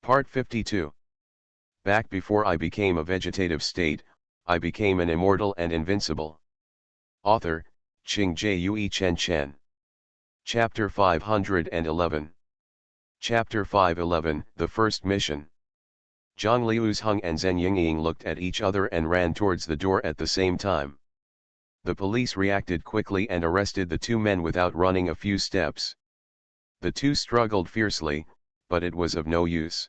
Part 52. Back before I became a vegetative state, I became an immortal and invincible. Author, Ching Jue Chen Chen. Chapter 511. Chapter 511, The First Mission. Zhang Liu's Hung and Zhen Yingying looked at each other and ran towards the door at the same time. The police reacted quickly and arrested the two men without running a few steps. The two struggled fiercely, but it was of no use.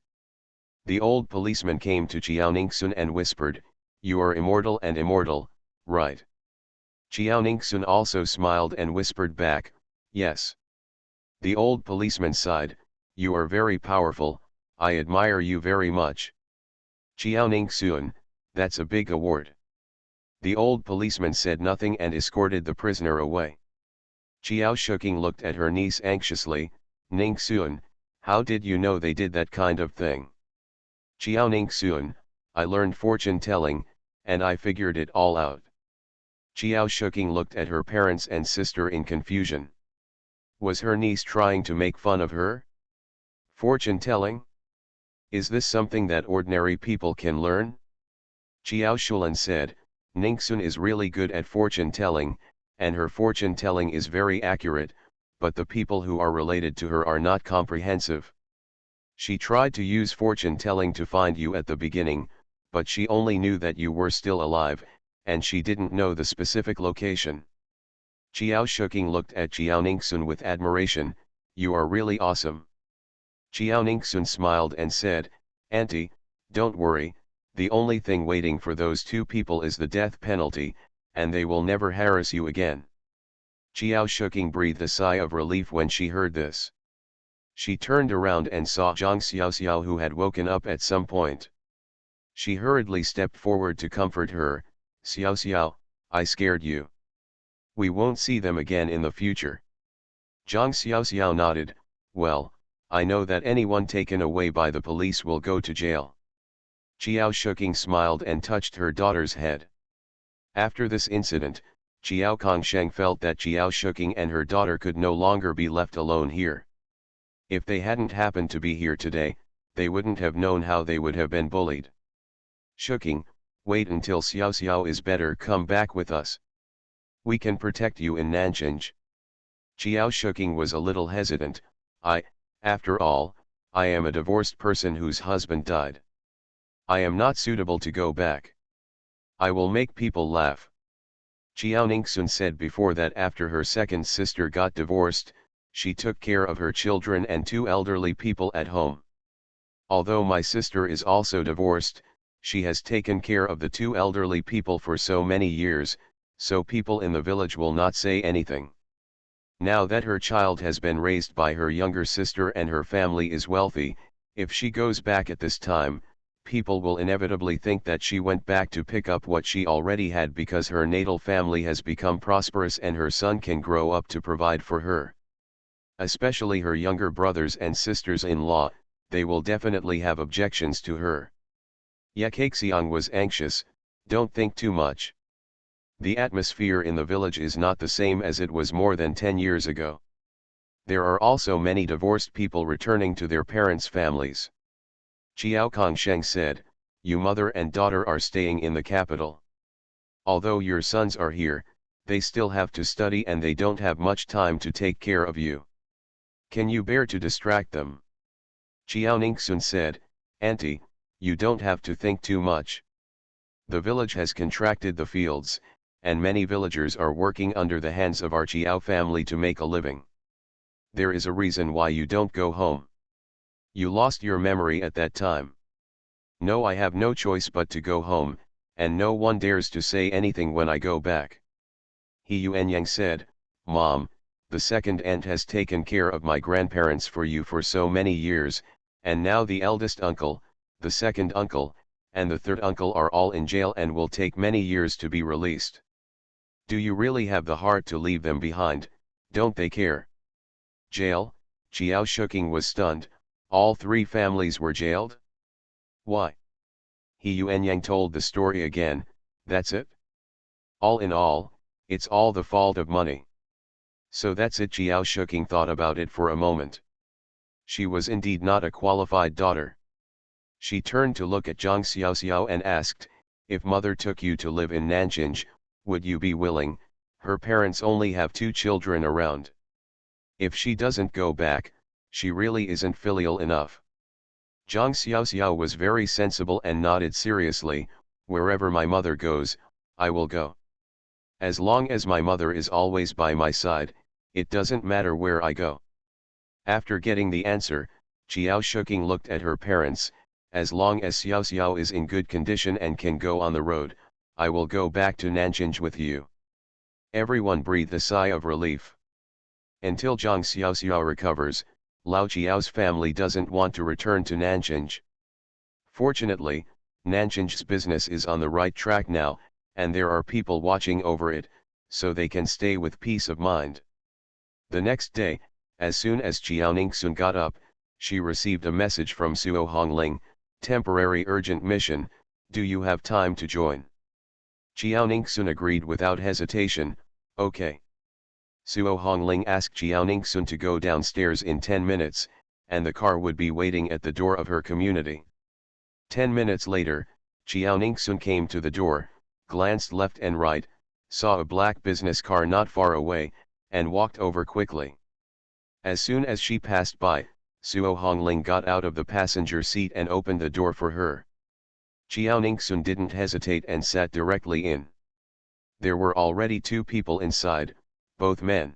The old policeman came to Qiao Ningxun and whispered, "You are immortal and immortal, right?" Qiao Ningxun also smiled and whispered back, "Yes." The old policeman sighed, "You are very powerful, I admire you very much." Qiao Ningxun, "That's a big award." The old policeman said nothing and escorted the prisoner away. Qiao Shuking looked at her niece anxiously, "Ningxun, how did you know they did that kind of thing?" "Qiao Ningxun, I learned fortune telling, and I figured it all out." Qiao Shuking looked at her parents and sister in confusion. Was her niece trying to make fun of her? Fortune telling? Is this something that ordinary people can learn? Qiao Shulan said, "Ningxun is really good at fortune telling, and her fortune telling is very accurate, but the people who are related to her are not comprehensive. She tried to use fortune telling to find you at the beginning, but she only knew that you were still alive, and she didn't know the specific location." Qiao Shuking looked at Qiao Ningxun with admiration, "You are really awesome." Qiao Ningxun smiled and said, "Auntie, don't worry, the only thing waiting for those two people is the death penalty, and they will never harass you again." Qiao Shuking breathed a sigh of relief when she heard this. She turned around and saw Zhang Xiaoxiao, who had woken up at some point. She hurriedly stepped forward to comfort her, "Xiaoxiao, I scared you. We won't see them again in the future." Zhang Xiaoxiao nodded, "Well, I know that anyone taken away by the police will go to jail." Qiao Shuking smiled and touched her daughter's head. After this incident, Qiao Kongsheng felt that Qiao Shuking and her daughter could no longer be left alone here. If they hadn't happened to be here today, they wouldn't have known how they would have been bullied. "Shuking, wait until Xiaoxiao is better, come back with us. We can protect you in Nanjing." Qiao Shuking was a little hesitant. After all, I am a divorced person whose husband died. I am not suitable to go back. I will make people laugh." Qiao Ningxun said before that after her second sister got divorced, she took care of her children and two elderly people at home. "Although my sister is also divorced, she has taken care of the two elderly people for so many years, so people in the village will not say anything. Now that her child has been raised by her younger sister and her family is wealthy, if she goes back at this time, people will inevitably think that she went back to pick up what she already had because her natal family has become prosperous and her son can grow up to provide for her. Especially her younger brothers and sisters-in-law, they will definitely have objections to her." Ye Kaixiang was anxious, "Don't think too much. The atmosphere in the village is not the same as it was more than 10 years ago. There are also many divorced people returning to their parents' families." Qiao Kongsheng said, "You mother and daughter are staying in the capital. Although your sons are here, they still have to study and they don't have much time to take care of you. Can you bear to distract them?" Qiao Ningxun said, "Auntie, you don't have to think too much. The village has contracted the fields, and many villagers are working under the hands of our Qiao family to make a living. There is a reason why you don't go home. You lost your memory at that time. No, I have no choice but to go home, and no one dares to say anything when I go back." He Yuanyang said, "Mom, the second aunt has taken care of my grandparents for you for so many years, and now the eldest uncle, the second uncle, and the third uncle are all in jail and will take many years to be released. Do you really have the heart to leave them behind? Don't they care?" "Jail?" Qiao Shuking was stunned. "All three families were jailed? Why?" He Yuanyang told the story again. "That's it? All in all, it's all the fault of money. So that's it." Qiao Shuking thought about it for a moment. She was indeed not a qualified daughter. She turned to look at Zhang Xiaoxiao and asked, if mother took you to live in Nanjing, would you be willing? Her parents only have 2 children around. If she doesn't go back, she really isn't filial enough. Zhang Xiaoxiao was very sensible and nodded seriously, wherever my mother goes, I will go. As long as my mother is always by my side, it doesn't matter where I go. After getting the answer, Xiao Shuking looked at her parents. As long as Xiao Xiao is in good condition and can go on the road, I will go back to Nanjing with you. Everyone breathed a sigh of relief. Until Zhang Xiao Xiao recovers, Lao Qiao's family doesn't want to return to Nanjing. Fortunately, Nanjing's business is on the right track now, and there are people watching over it, so they can stay with peace of mind. The next day, as soon as Jiao Ningxun got up, she received a message from Suo Hongling, temporary urgent mission, do you have time to join? Jiao Ningxun agreed without hesitation, okay. Suo Hongling asked Jiao Ningxun to go downstairs in 10 minutes, and the car would be waiting at the door of her community. 10 minutes later, Jiao Ningxun came to the door, glanced left and right, saw a black business car not far away, and walked over quickly. As soon as she passed by, Suo Hongling got out of the passenger seat and opened the door for her. Jiao Ningxun didn't hesitate and sat directly in. There were already 2 people inside, both men.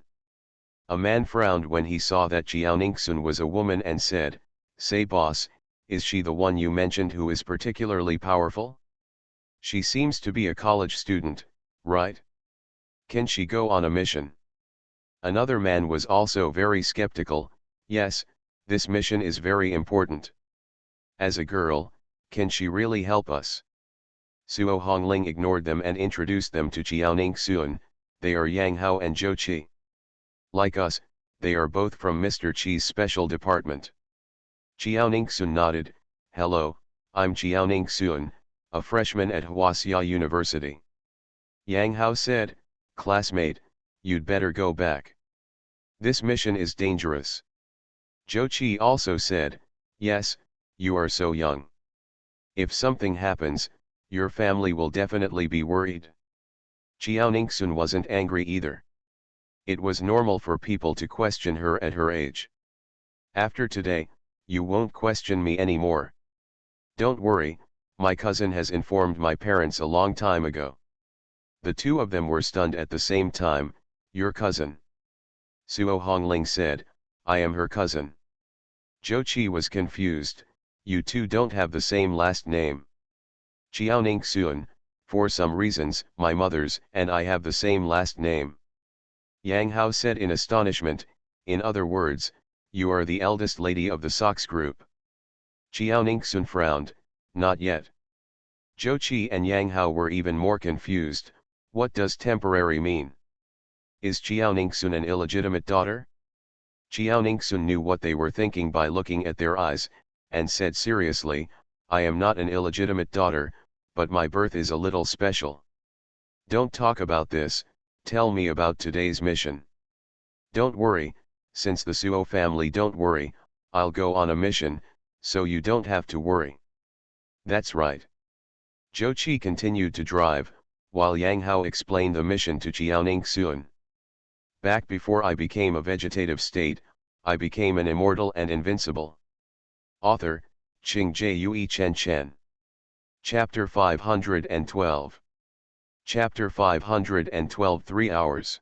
A man frowned when he saw that Jiao Ningxun was a woman and said, say boss, is she the one you mentioned who is particularly powerful? She seems to be a college student, right? Can she go on a mission? Another man was also very skeptical, yes, this mission is very important. As a girl, can she really help us? Suo Hongling ignored them and introduced them to Jiao Ningxun, they are Yang Hao and Zhou Qi. Like us, they are both from Mr. Qi's special department. Jiao Ningxun nodded, hello, I'm Jiao Ningxun, a freshman at Huaxia University. Yang Hao said, classmate, you'd better go back. This mission is dangerous. Zhou Qi also said, yes, you are so young. If something happens, your family will definitely be worried. Jiao Ningxun wasn't angry either. It was normal for people to question her at her age. After today, you won't question me anymore. Don't worry, my cousin has informed my parents a long time ago. The 2 of them were stunned at the same time, your cousin. Suo Hongling said, I am her cousin. Zhou Qi was confused, you 2 don't have the same last name. Jiao Ningxun, for some reasons, my mother's and I have the same last name. Yang Hao said in astonishment, in other words, you are the eldest lady of the Sox group. Jiao Ningxun frowned, not yet. Zhou Qi and Yang Hao were even more confused, what does temporary mean? Is Jiao Ningxun an illegitimate daughter? Jiao Ningxun knew what they were thinking by looking at their eyes, and said seriously, I am not an illegitimate daughter, but my birth is a little special. Don't talk about this, tell me about today's mission. Don't worry, since the Suo family don't worry, I'll go on a mission, so you don't have to worry. That's right. Zhou Qi continued to drive, while Yang Hao explained the mission to Jiao Ningxun. Back before I became a vegetative state, I became an immortal and invincible. Author, Qing Jue Chen Chen. Chapter 512. Chapter 512 3 hours.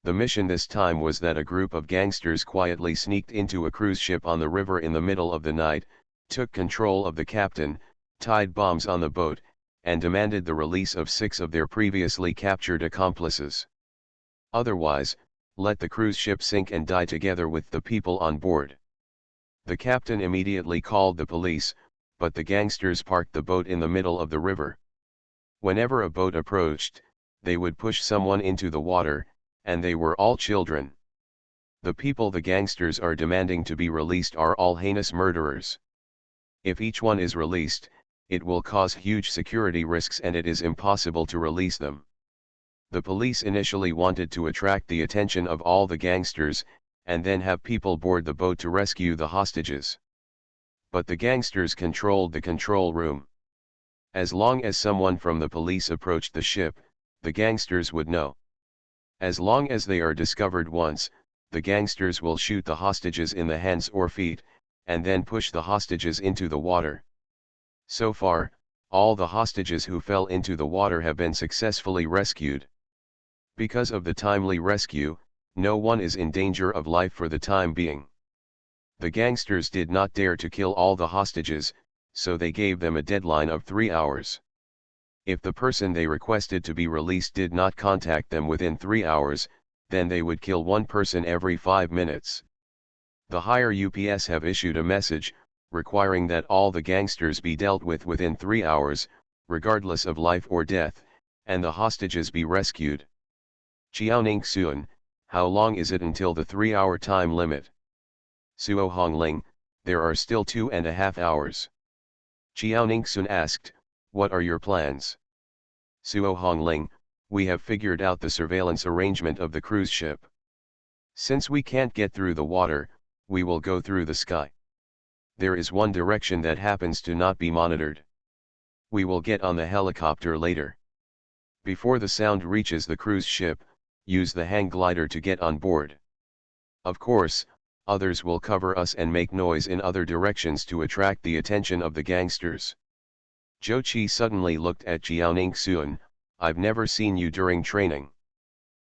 The mission this time was that a group of gangsters quietly sneaked into a cruise ship on the river in the middle of the night, took control of the captain, tied bombs on the boat, and demanded the release of 6 of their previously captured accomplices. Otherwise, let the cruise ship sink and die together with the people on board. The captain immediately called the police, but the gangsters parked the boat in the middle of the river. Whenever a boat approached, they would push someone into the water, and they were all children. The people the gangsters are demanding to be released are all heinous murderers. If each one is released, it will cause huge security risks and it is impossible to release them. The police initially wanted to attract the attention of all the gangsters, and then have people board the boat to rescue the hostages. But the gangsters controlled the control room. As long as someone from the police approached the ship, the gangsters would know. As long as they are discovered once, the gangsters will shoot the hostages in the hands or feet, and then push the hostages into the water. So far, all the hostages who fell into the water have been successfully rescued. Because of the timely rescue, no one is in danger of life for the time being. The gangsters did not dare to kill all the hostages, so they gave them a deadline of 3 hours. If the person they requested to be released did not contact them within 3 hours, then they would kill one person every 5 minutes. The higher UPS have issued a message, requiring that all the gangsters be dealt with within 3 hours, regardless of life or death, and the hostages be rescued. Qiaoning Sun, how long is it until the 3-hour time limit? Suo Hongling, there are still 2.5 hours. Qiaoning Sun asked, what are your plans? Suo Hongling, we have figured out the surveillance arrangement of the cruise ship. Since we can't get through the water, we will go through the sky. There is one direction that happens to not be monitored. We will get on the helicopter later. Before the sound reaches the cruise ship, use the hang glider to get on board. Of course, others will cover us and make noise in other directions to attract the attention of the gangsters. Zhou Qi suddenly looked at Qiaoning Sun, I've never seen you during training.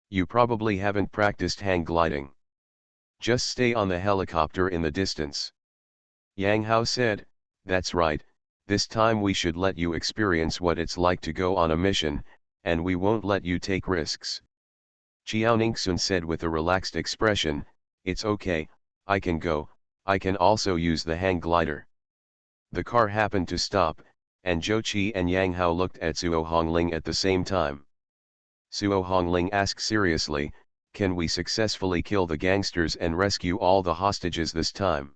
You probably haven't practiced hang gliding. Just stay on the helicopter in the distance. Yang Hao said, that's right, this time we should let you experience what it's like to go on a mission, and we won't let you take risks. Qiaoning Sun said with a relaxed expression, it's okay, I can go, I can also use the hang glider. The car happened to stop, and Zhou Qi and Yang Hao looked at Suo Hongling at the same time. Suo Hongling asked seriously, can we successfully kill the gangsters and rescue all the hostages this time?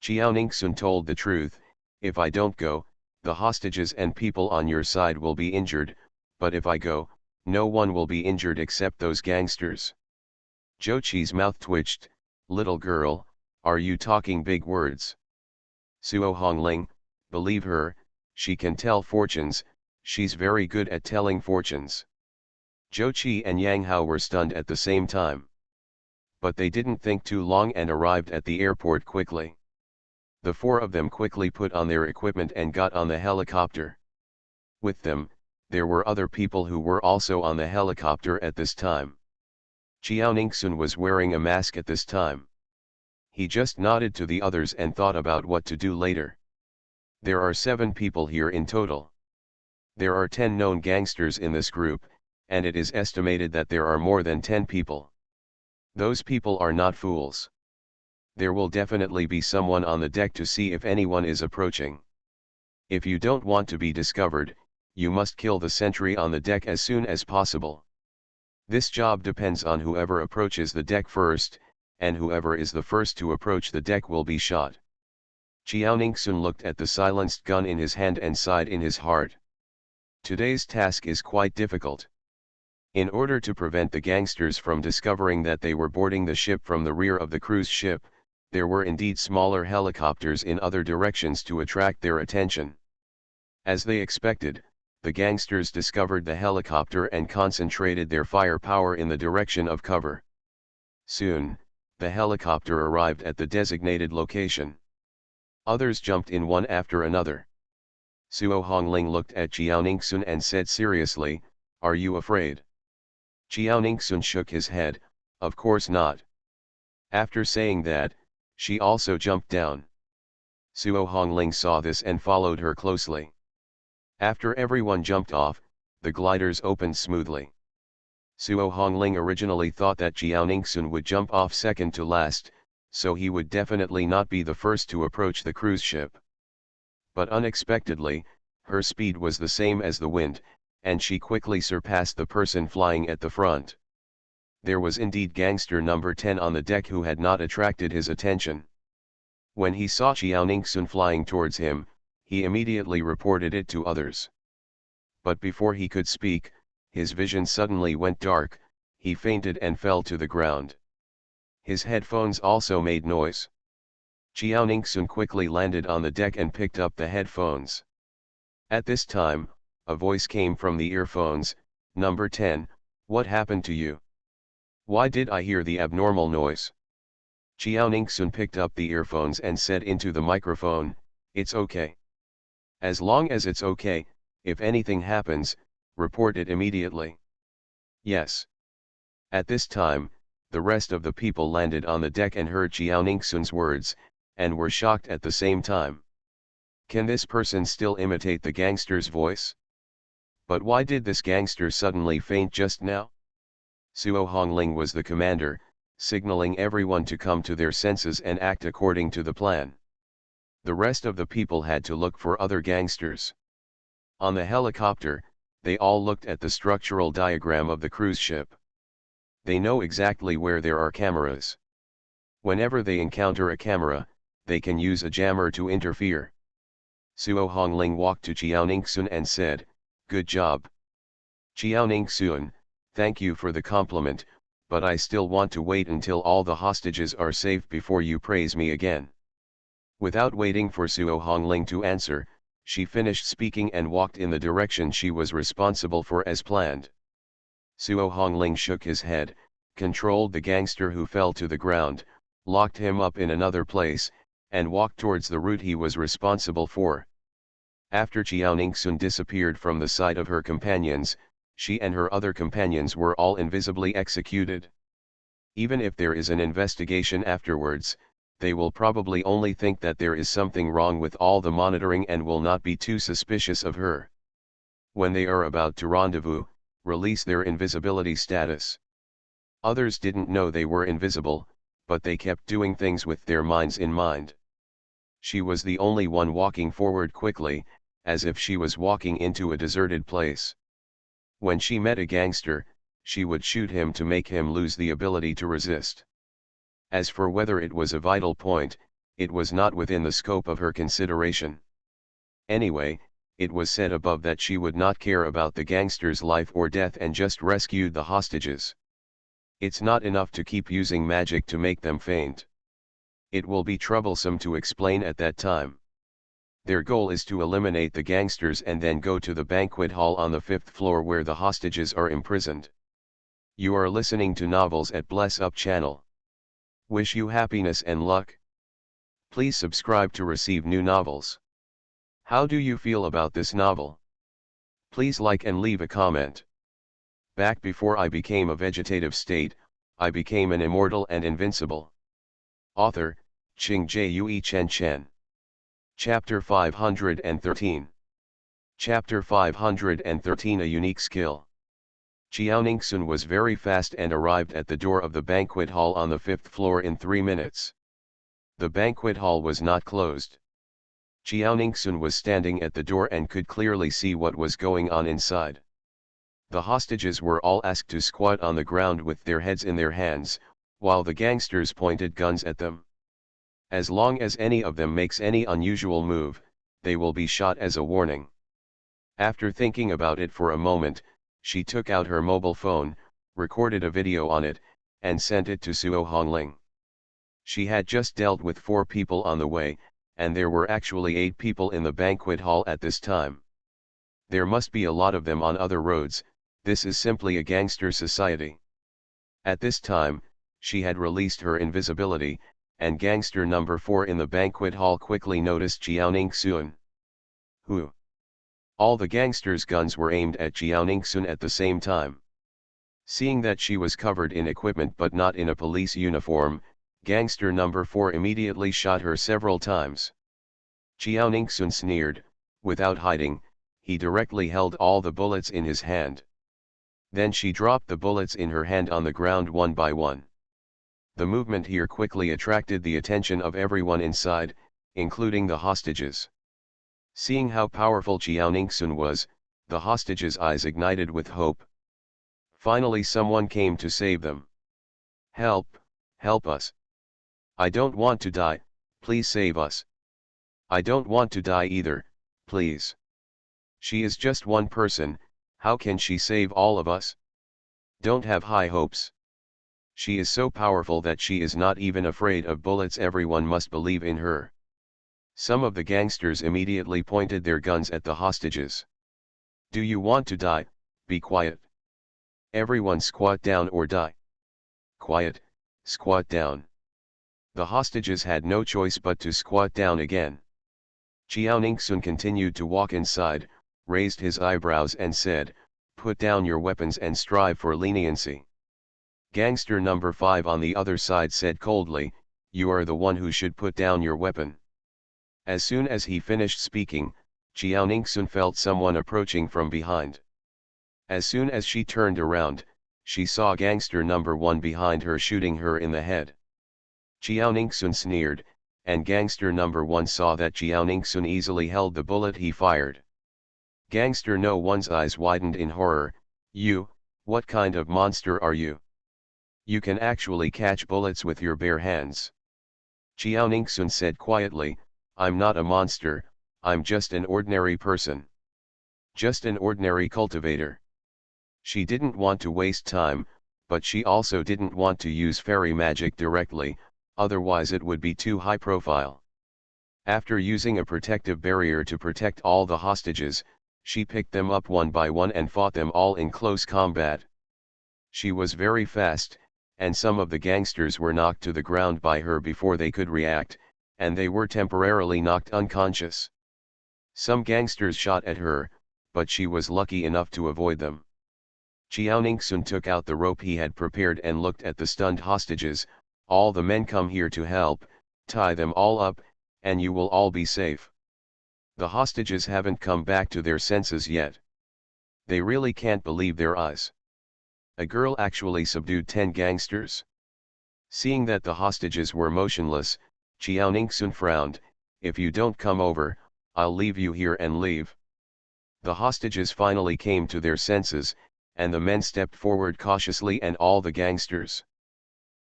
Qiaoning Sun told the truth, if I don't go, the hostages and people on your side will be injured, but if I go, no one will be injured except those gangsters. Zhou Qi's mouth twitched, little girl, are you talking big words? Suo Hongling, believe her, she can tell fortunes, she's very good at telling fortunes. Zhou Qi and Yang Hao were stunned at the same time. But they didn't think too long and arrived at the airport quickly. The four of them quickly put on their equipment and got on the helicopter. With them, there were other people who were also on the helicopter at this time. Qiaoning Sun was wearing a mask at this time. He just nodded to the others and thought about what to do later. There are 7 people here in total. There are 10 known gangsters in this group, and it is estimated that there are more than 10 people. Those people are not fools. There will definitely be someone on the deck to see if anyone is approaching. If you don't want to be discovered, you must kill the sentry on the deck as soon as possible. This job depends on whoever approaches the deck first, and whoever is the first to approach the deck will be shot. Qiaoning Sun looked at the silenced gun in his hand and sighed in his heart. Today's task is quite difficult. In order to prevent the gangsters from discovering that they were boarding the ship from the rear of the cruise ship, there were indeed smaller helicopters in other directions to attract their attention. As they expected, the gangsters discovered the helicopter and concentrated their firepower in the direction of cover. Soon, the helicopter arrived at the designated location. Others jumped in one after another. Suo Hongling looked at Qiaoning Sun and said seriously, are you afraid? Qiaoning Sun shook his head, of course not. After saying that, she also jumped down. Suo Hongling saw this and followed her closely. After everyone jumped off, the gliders opened smoothly. Suo Hongling originally thought that Qiaoning Sun would jump off second to last, so he would definitely not be the first to approach the cruise ship. But unexpectedly, her speed was the same as the wind, and she quickly surpassed the person flying at the front. There was indeed gangster number 10 on the deck who had not attracted his attention. When he saw Qiaoning Sun flying towards him, he immediately reported it to others. But before he could speak, his vision suddenly went dark, he fainted and fell to the ground. His headphones also made noise. Jiao Ningxun quickly landed on the deck and picked up the headphones. At this time, a voice came from the earphones, "Number 10, what happened to you? Why did I hear the abnormal noise?" Jiao Ningxun picked up the earphones and said into the microphone, "It's okay. As long as it's okay, if anything happens, report it immediately." "Yes." At this time, the rest of the people landed on the deck and heard Jiao Ningxun's words, and were shocked at the same time. Can this person still imitate the gangster's voice? But why did this gangster suddenly faint just now? Suo Hongling was the commander, signaling everyone to come to their senses and act according to the plan. The rest of the people had to look for other gangsters. On the helicopter, they all looked at the structural diagram of the cruise ship. They know exactly where there are cameras. Whenever they encounter a camera, they can use a jammer to interfere. Suo Hongling walked to Jiao Ningxun and said, "Good job. Jiao Ningxun, thank you for the compliment, but I still want to wait until all the hostages are safe before you praise me again." Without waiting for Suo Hongling to answer, she finished speaking and walked in the direction she was responsible for as planned. Suo Hongling shook his head, controlled the gangster who fell to the ground, locked him up in another place, and walked towards the route he was responsible for. After Jiao Ningxun disappeared from the sight of her companions, she and her other companions were all invisibly executed. Even if there is an investigation afterwards, they will probably only think that there is something wrong with all the monitoring and will not be too suspicious of her. When they are about to rendezvous, release their invisibility status. Others didn't know they were invisible, but they kept doing things with their minds in mind. She was the only one walking forward quickly, as if she was walking into a deserted place. When she met a gangster, she would shoot him to make him lose the ability to resist. As for whether it was a vital point, it was not within the scope of her consideration. Anyway, it was said above that she would not care about the gangster's life or death and just rescued the hostages. It's not enough to keep using magic to make them faint. It will be troublesome to explain at that time. Their goal is to eliminate the gangsters and then go to the banquet hall on the 5th floor where the hostages are imprisoned. You are listening to Novels at Bless Up channel. Wish you happiness and luck. Please subscribe to receive new novels. How do you feel about this novel? Please like and leave a comment. Back before I became a vegetative state, I became an immortal and invincible. Author, Qing Jue Chen Chen. Chapter 513. Chapter 513 A Unique Skill. Jiao Ningxun was very fast and arrived at the door of the banquet hall on the 5th floor in 3 minutes. The banquet hall was not closed. Jiao Ningxun was standing at the door and could clearly see what was going on inside. The hostages were all asked to squat on the ground with their heads in their hands, while the gangsters pointed guns at them. As long as any of them makes any unusual move, they will be shot as a warning. After thinking about it for a moment, she took out her mobile phone, recorded a video on it, and sent it to Suo Hongling. She had just dealt with 4 people on the way, and there were actually 8 people in the banquet hall at this time. There must be a lot of them on other roads. This is simply a gangster society. At this time, she had released her invisibility, and gangster number 4 in the banquet hall quickly noticed Jiao Ningxun. Who? All the gangsters' guns were aimed at Jiao Ningxun at the same time. Seeing that she was covered in equipment but not in a police uniform, gangster number 4 immediately shot her several times. Jiao Ningxun sneered. Without hiding, he directly held all the bullets in his hand. Then she dropped the bullets in her hand on the ground one by one. The movement here quickly attracted the attention of everyone inside, including the hostages. Seeing how powerful Jiao Ningxun was, the hostages' eyes ignited with hope. Finally someone came to save them. "Help, help us. I don't want to die, please save us." "I don't want to die either, please. She is just one person, how can she save all of us? Don't have high hopes." She is so powerful that she is not even afraid of bullets. Everyone must believe in her. Some of the gangsters immediately pointed their guns at the hostages. Do you want to die? Be quiet. Everyone squat down or die. Quiet, squat down. The hostages had no choice but to squat down again. Chiao Ningsun continued to walk inside, raised his eyebrows and said, "Put down your weapons and strive for leniency." Gangster number 5 on the other side said coldly, "You are the one who should put down your weapon." As soon as he finished speaking, Chiao Ningsun felt someone approaching from behind. As soon as she turned around, she saw gangster number 1 behind her shooting her in the head. Chiao Ningsun sneered, and gangster number 1 saw that Chiao Ningsun easily held the bullet he fired. Gangster no 1's eyes widened in horror. "You, what kind of monster are you? You can actually catch bullets with your bare hands." Chiao Ningsun said quietly, "I'm not a monster, I'm just an ordinary person. Just an ordinary cultivator." She didn't want to waste time, but she also didn't want to use fairy magic directly, otherwise it would be too high profile. After using a protective barrier to protect all the hostages, she picked them up one by one and fought them all in close combat. She was very fast, and some of the gangsters were knocked to the ground by her before they could react, and they were temporarily knocked unconscious. Some gangsters shot at her, but she was lucky enough to avoid them. Chiao Ningsun took out the rope he had prepared and looked at the stunned hostages. "All the men come here to help, tie them all up, and you will all be safe. The hostages haven't come back to their senses yet. They really can't believe their eyes. A girl actually subdued 10 gangsters." Seeing that the hostages were motionless, Chiao Ningsun frowned, "If you don't come over, I'll leave you here and leave." The hostages finally came to their senses, and the men stepped forward cautiously and all the gangsters.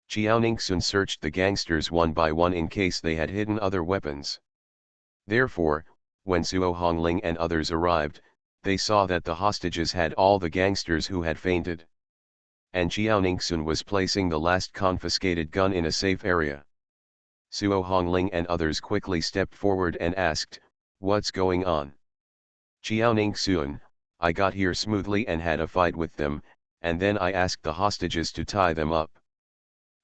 Chiao Ningsun searched the gangsters one by one in case they had hidden other weapons. Therefore, when Suo Hongling and others arrived, they saw that the hostages had all the gangsters who had fainted. And Chiao Ningsun was placing the last confiscated gun in a safe area. Suo Hongling and others quickly stepped forward and asked, "What's going on?" Chiao Ningsun, "I got here smoothly and had a fight with them, and then I asked the hostages to tie them up."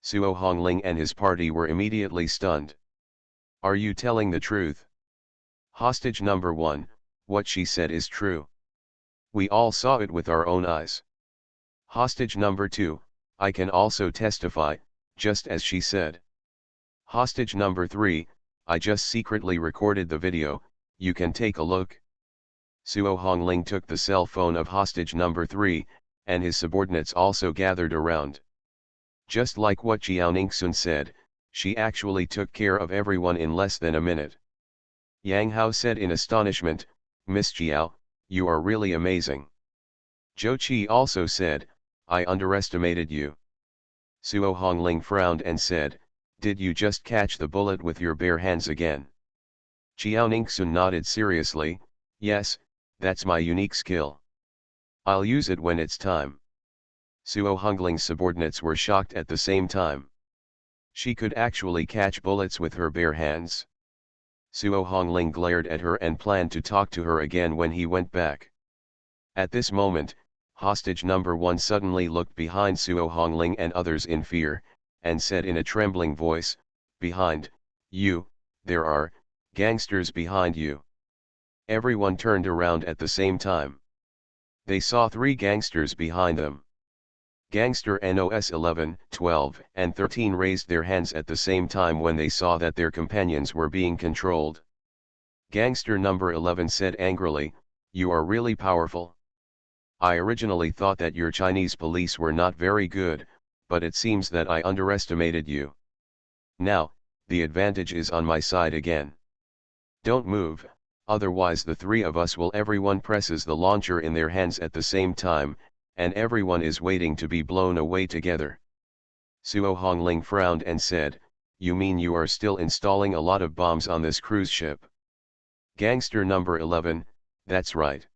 Suo Hongling and his party were immediately stunned. "Are you telling the truth?" Hostage number 1, "What she said is true. We all saw it with our own eyes." Hostage number 2, "I can also testify, just as she said." Hostage number 3, "I just secretly recorded the video, you can take a look." Suo Hongling took the cell phone of hostage number 3, and his subordinates also gathered around. Just like what Chiao Ningsun said, she actually took care of everyone in less than a minute. Yang Hao said in astonishment, "Miss Chiao, you are really amazing." Zhou Qi also said, "I underestimated you." Suo Hongling frowned and said, "Did you just catch the bullet with your bare hands again?" Chiao Ningsun nodded seriously, "Yes, that's my unique skill. I'll use it when it's time." Suo Hongling's subordinates were shocked at the same time. She could actually catch bullets with her bare hands. Suo Hongling glared at her and planned to talk to her again when he went back. At this moment, hostage number 1 suddenly looked behind Suo Hongling and others in fear, and said in a trembling voice, "Behind you, there are gangsters behind you." Everyone turned around at the same time. They saw 3 gangsters behind them. Gangster NOS 11, 12, and 13 raised their hands at the same time when they saw that their companions were being controlled. Gangster number 11 said angrily, "You are really powerful. I originally thought that your Chinese police were not very good, but it seems that I underestimated you. Now, the advantage is on my side again. Don't move, otherwise the 3 of us will." Everyone presses the launcher in their hands at the same time, and everyone is waiting to be blown away together. Suo Hongling frowned and said, "You mean you are still installing a lot of bombs on this cruise ship?" Gangster number 11, "That's right.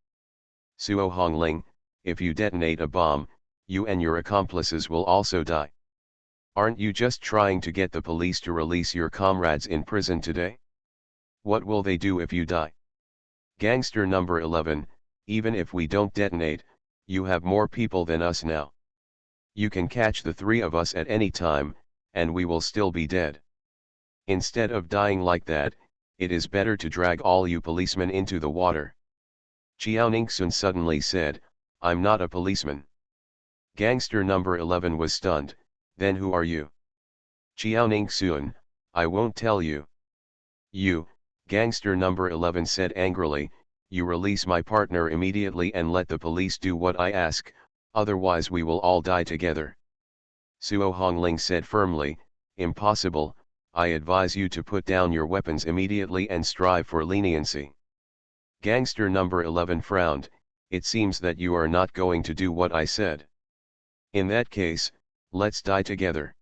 Suo Hongling, if you detonate a bomb, you and your accomplices will also die." Aren't you just trying to get the police to release your comrades in prison today? What will they do if you die? Gangster number 11, even if we don't detonate, you have more people than us now. You can catch the three of us at any time, and we will still be dead. Instead of dying like that, it is better to drag all you policemen into the water. Chiao Ningsun suddenly said, I'm not a policeman. Gangster number 11 was stunned, then who are you? Chiao Ningsun, I won't tell you. You, gangster number 11 said angrily, you release my partner immediately and let the police do what I ask, otherwise we will all die together. Suo Hongling said firmly, impossible, I advise you to put down your weapons immediately and strive for leniency. Gangster number 11 frowned, it seems that you are not going to do what I said. In that case, let's die together.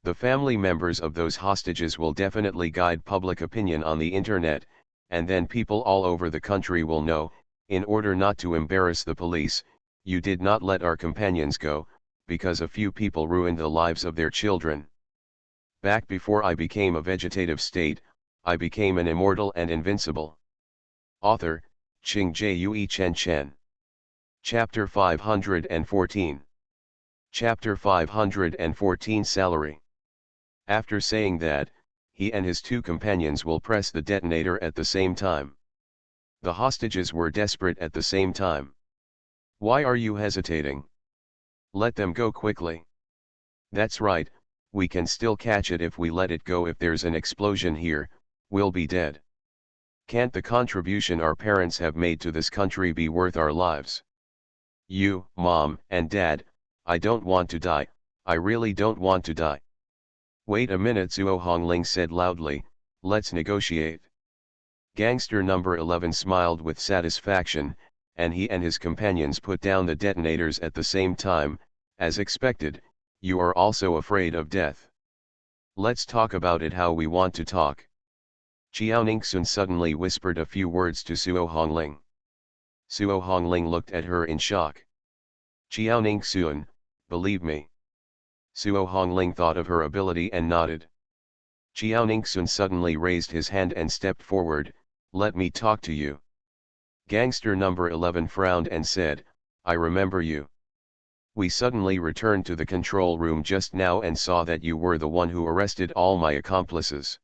The family members of those hostages will definitely guide public opinion on the internet, and then people all over the country will know, in order not to embarrass the police, you did not let our companions go, because a few people ruined the lives of their children. Back before I became a vegetative state, I became an immortal and invincible. Author, Ching Jue Chen Chen. Chapter 514. Chapter 514 Salary. After saying that, he and his two companions will press the detonator at the same time. The hostages were desperate at the same time. Why are you hesitating? Let them go quickly. That's right, we can still catch it if we let it go. If there's an explosion here, we'll be dead. Can't the contribution our parents have made to this country be worth our lives? You, Mom, and Dad, I don't want to die, I really don't want to die. Wait a minute, Suo Hongling said loudly, let's negotiate. Gangster number 11 smiled with satisfaction, and he and his companions put down the detonators at the same time. As expected, you are also afraid of death. Let's talk about it how we want to talk. Chiao Ningsun suddenly whispered a few words to Suo Hongling. Suo Hongling looked at her in shock. Chiao Ningsun, believe me. Suo Hongling thought of her ability and nodded. Chiao Ningsun suddenly raised his hand and stepped forward, let me talk to you. Gangster number 11 frowned and said, I remember you. We suddenly returned to the control room just now and saw that you were the one who arrested all my accomplices.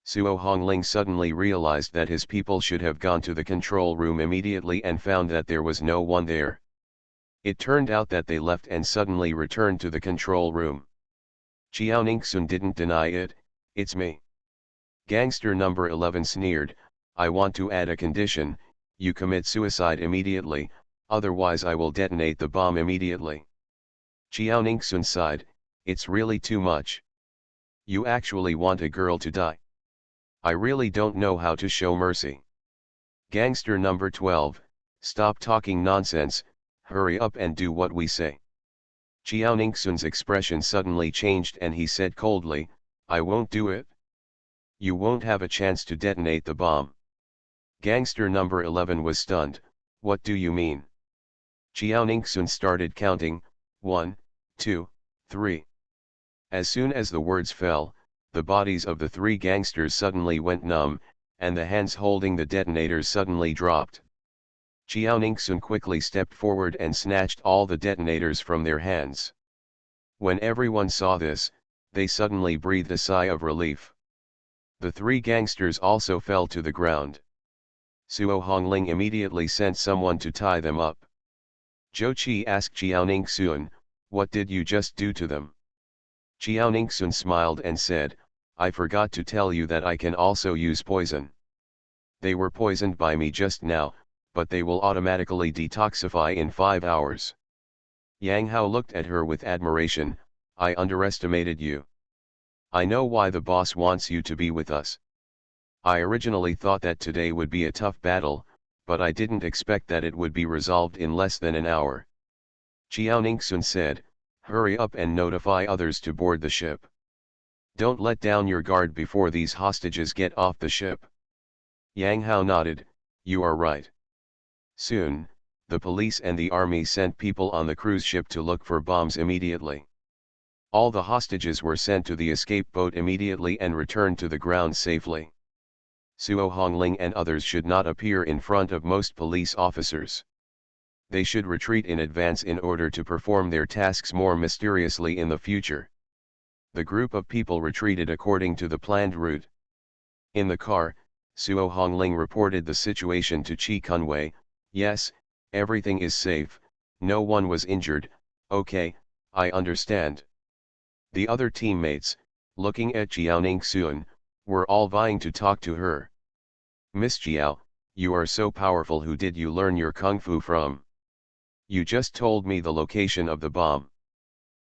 Suo Hongling suddenly realized that his people should have gone to the control room immediately and found that there was no one there. It turned out that they left and suddenly returned to the control room. Chiao Ningsun didn't deny it, it's me. Gangster number 11 sneered, I want to add a condition, you commit suicide immediately, otherwise I will detonate the bomb immediately. Chiao Ningsun sighed, it's really too much. You actually want a girl to die. I really don't know how to show mercy. Gangster number 12, stop talking nonsense, hurry up and do what we say. Chiao Ningsun's expression suddenly changed and he said coldly, I won't do it. You won't have a chance to detonate the bomb. Gangster number 11 was stunned, what do you mean? Chiao Ningsun started counting, 1, 2, 3. As soon as the words fell, the bodies of the three gangsters suddenly went numb, and the hands holding the detonators suddenly dropped. Chiao Ningsun quickly stepped forward and snatched all the detonators from their hands. When everyone saw this, they suddenly breathed a sigh of relief. The three gangsters also fell to the ground. Suo Hongling immediately sent someone to tie them up. Zhou Qi asked Chiao Ningsun, what did you just do to them? Chiao Ningsun smiled and said, I forgot to tell you that I can also use poison. They were poisoned by me just now, but they will automatically detoxify in 5 hours. Yang Hao looked at her with admiration, I underestimated you. I know why the boss wants you to be with us. I originally thought that today would be a tough battle, but I didn't expect that it would be resolved in less than an hour. Chiao Ningsun said, hurry up and notify others to board the ship. Don't let down your guard before these hostages get off the ship. Yang Hao nodded, you are right. Soon, the police and the army sent people on the cruise ship to look for bombs immediately. All the hostages were sent to the escape boat immediately and returned to the ground safely. Suo Hongling and others should not appear in front of most police officers. They should retreat in advance in order to perform their tasks more mysteriously in the future. The group of people retreated according to the planned route. In the car, Suo Hongling reported the situation to Chi Kunwei. Yes, everything is safe, no one was injured. Okay, I understand. The other teammates, looking at Jiaoning Sun, were all vying to talk to her. Miss Jiao, you are so powerful, who did you learn your kung fu from? You just told me the location of the bomb.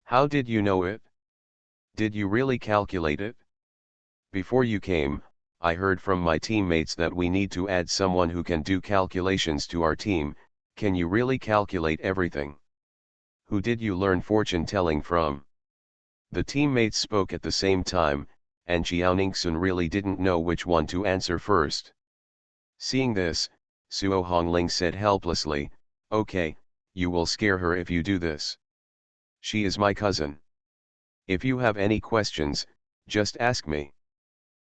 How did you know it? Did you really calculate it? Before you came, I heard from my teammates that we need to add someone who can do calculations to our team. Can you really calculate everything? Who did you learn fortune telling from? The teammates spoke at the same time, and Jiaoning Sun really didn't know which one to answer first. Seeing this, Suo Hongling said helplessly, okay, you will scare her if you do this. She is my cousin. If you have any questions, just ask me.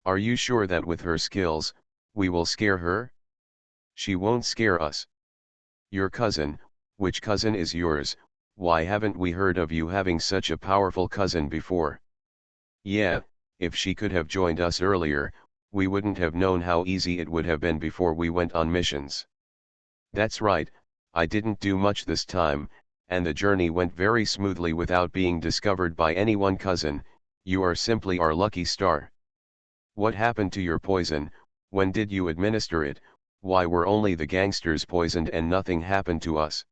Are you sure that with her skills, we will scare her? She won't scare us. Your cousin, which cousin is yours? Why haven't we heard of you having such a powerful cousin before? Yeah, if she could have joined us earlier, we wouldn't have known how easy it would have been before we went on missions. That's right, I didn't do much this time, and the journey went very smoothly without being discovered by anyone. Cousin, you are simply our lucky star. What happened to your poison? When did you administer it? Why were only the gangsters poisoned and nothing happened to us?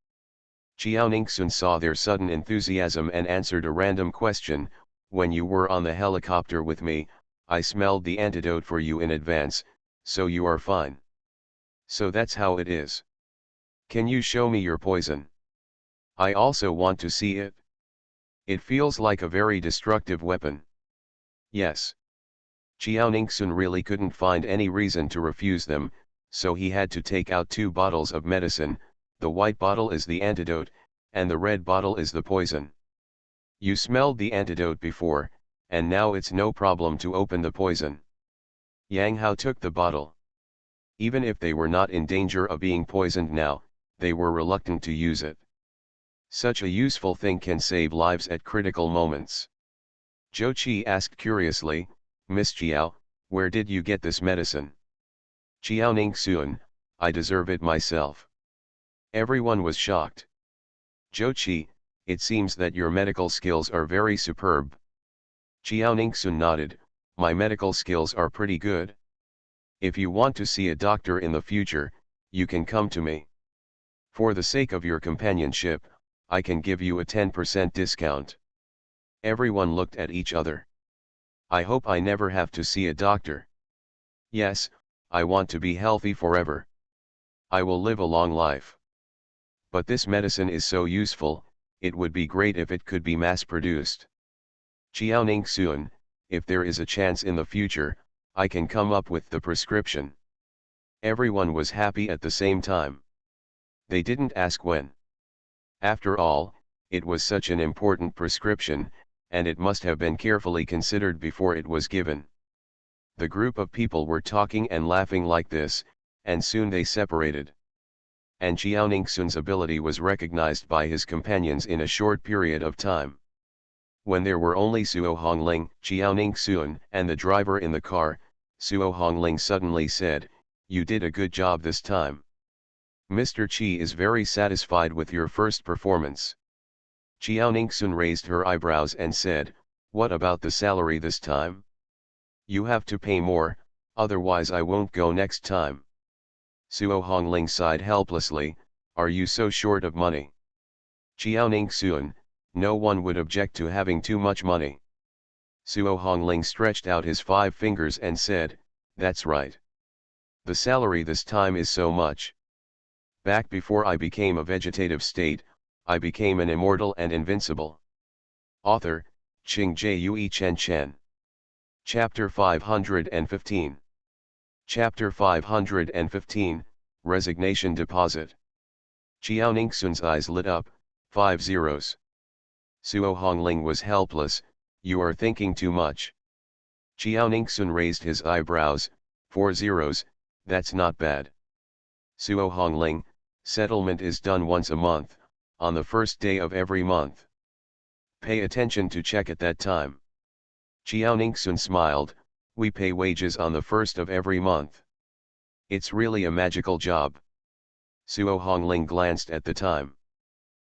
Jiaoning Sun saw their sudden enthusiasm and answered a random question. When you were on the helicopter with me, I smelled the antidote for you in advance, so you are fine. So that's how it is. Can you show me your poison? I also want to see it. It feels like a very destructive weapon. Yes. Jiaoning Sun really couldn't find any reason to refuse them, so he had to take out 2 bottles of medicine. The white bottle is the antidote, and the red bottle is the poison. You smelled the antidote before, and now it's no problem to open the poison. Yang Hao took the bottle. Even if they were not in danger of being poisoned now, they were reluctant to use it. Such a useful thing can save lives at critical moments. Zhou Qi asked curiously, Miss Jiao, where did you get this medicine? Jiaoning Sun, I deserve it myself. Everyone was shocked. Zhou Qi, it seems that your medical skills are very superb. Jiaoning Sun nodded, my medical skills are pretty good. If you want to see a doctor in the future, you can come to me. For the sake of your companionship, I can give you a 10% discount. Everyone looked at each other. I hope I never have to see a doctor. Yes, I want to be healthy forever. I will live a long life. But this medicine is so useful, it would be great if it could be mass-produced. Jiaoning Sun, if there is a chance in the future, I can come up with the prescription. Everyone was happy at the same time. They didn't ask when. After all, it was such an important prescription, and it must have been carefully considered before it was given. The group of people were talking and laughing like this, and soon they separated. And Jiaoning Sun's ability was recognized by his companions in a short period of time. When there were only Suo Hongling, Jiaoning Sun, and the driver in the car, Suo Hongling suddenly said, you did a good job this time. Mr. Qi is very satisfied with your first performance. Jiaoning Sun raised her eyebrows and said, what about the salary this time? You have to pay more, otherwise I won't go next time. Suo Hongling sighed helplessly, are you so short of money? Jiaoning Sun, no one would object to having too much money. Suo Hongling stretched out his 5 fingers and said, that's right. The salary this time is so much. Back before I became a vegetative state, I became an immortal and invincible. Author, Qing Jue Chen Chen. Chapter 515. Chapter 515, Resignation Deposit. Jiaoning Sun's eyes lit up, 5 zeros. Suo Hongling was helpless. You are thinking too much. Chiao Ningxun raised his eyebrows. 4 zeros, that's not bad. Suo Hongling, settlement is done once a month, on the first day of every month. Pay attention to check at that time. Chiao Ningxun smiled. We pay wages on the first of every month. It's really a magical job. Suo Hongling glanced at the time.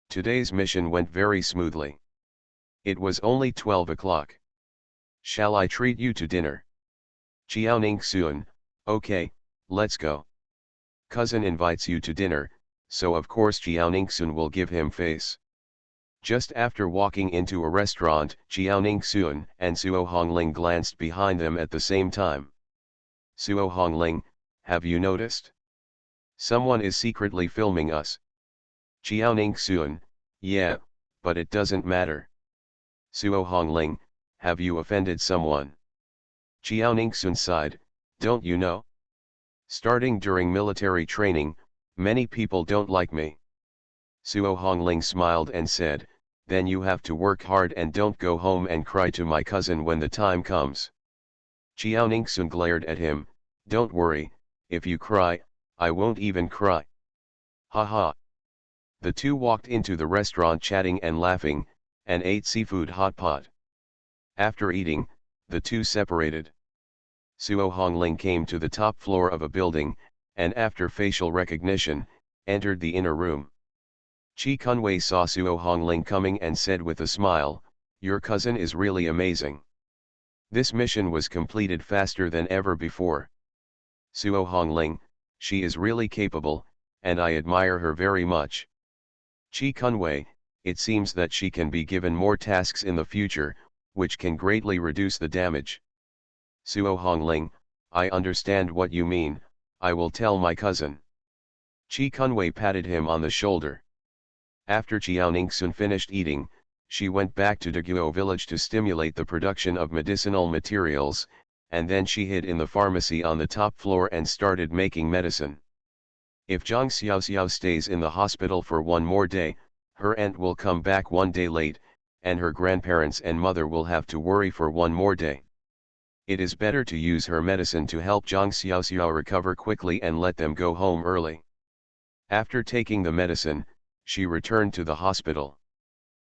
Today's mission went very smoothly. It was only 12 o'clock. Shall I treat you to dinner? Chiao Ningxun, okay, let's go. Cousin invites you to dinner, so of course Chiao Ningxun will give him face. Just after walking into a restaurant, Chiao Ningxun and Suo Hongling glanced behind them at the same time. Suo Hongling, have you noticed? Someone is secretly filming us. Chiao Ningxun, yeah, but it doesn't matter. Suo Hongling, have you offended someone? Chiao Ningxun sighed, don't you know? Starting during military training, many people don't like me. Suo Hongling smiled and said, then you have to work hard and don't go home and cry to my cousin when the time comes. Chiao Ningxun glared at him, don't worry, if you cry, I won't even cry. Ha ha. The two walked into the restaurant chatting and laughing, and ate seafood hot pot. After eating, the two separated. Suo Hongling came to the top floor of a building, and after facial recognition, entered the inner room. Chi Kunwei saw Suo Hongling coming and said with a smile, your cousin is really amazing. This mission was completed faster than ever before. Suo Hongling, she is really capable, and I admire her very much. Chi Kunwei, it seems that she can be given more tasks in the future, which can greatly reduce the damage. Suo Hongling, I understand what you mean, I will tell my cousin. Chi Kunwei patted him on the shoulder. After Chiao Ningxun finished eating, she went back to Daguo village to stimulate the production of medicinal materials, and then she hid in the pharmacy on the top floor and started making medicine. If Zhang Xiaoxiao stays in the hospital for one more day, her aunt will come back one day late, and her grandparents and mother will have to worry for one more day. It is better to use her medicine to help Zhang Xiaoxiao recover quickly and let them go home early. After taking the medicine, she returned to the hospital.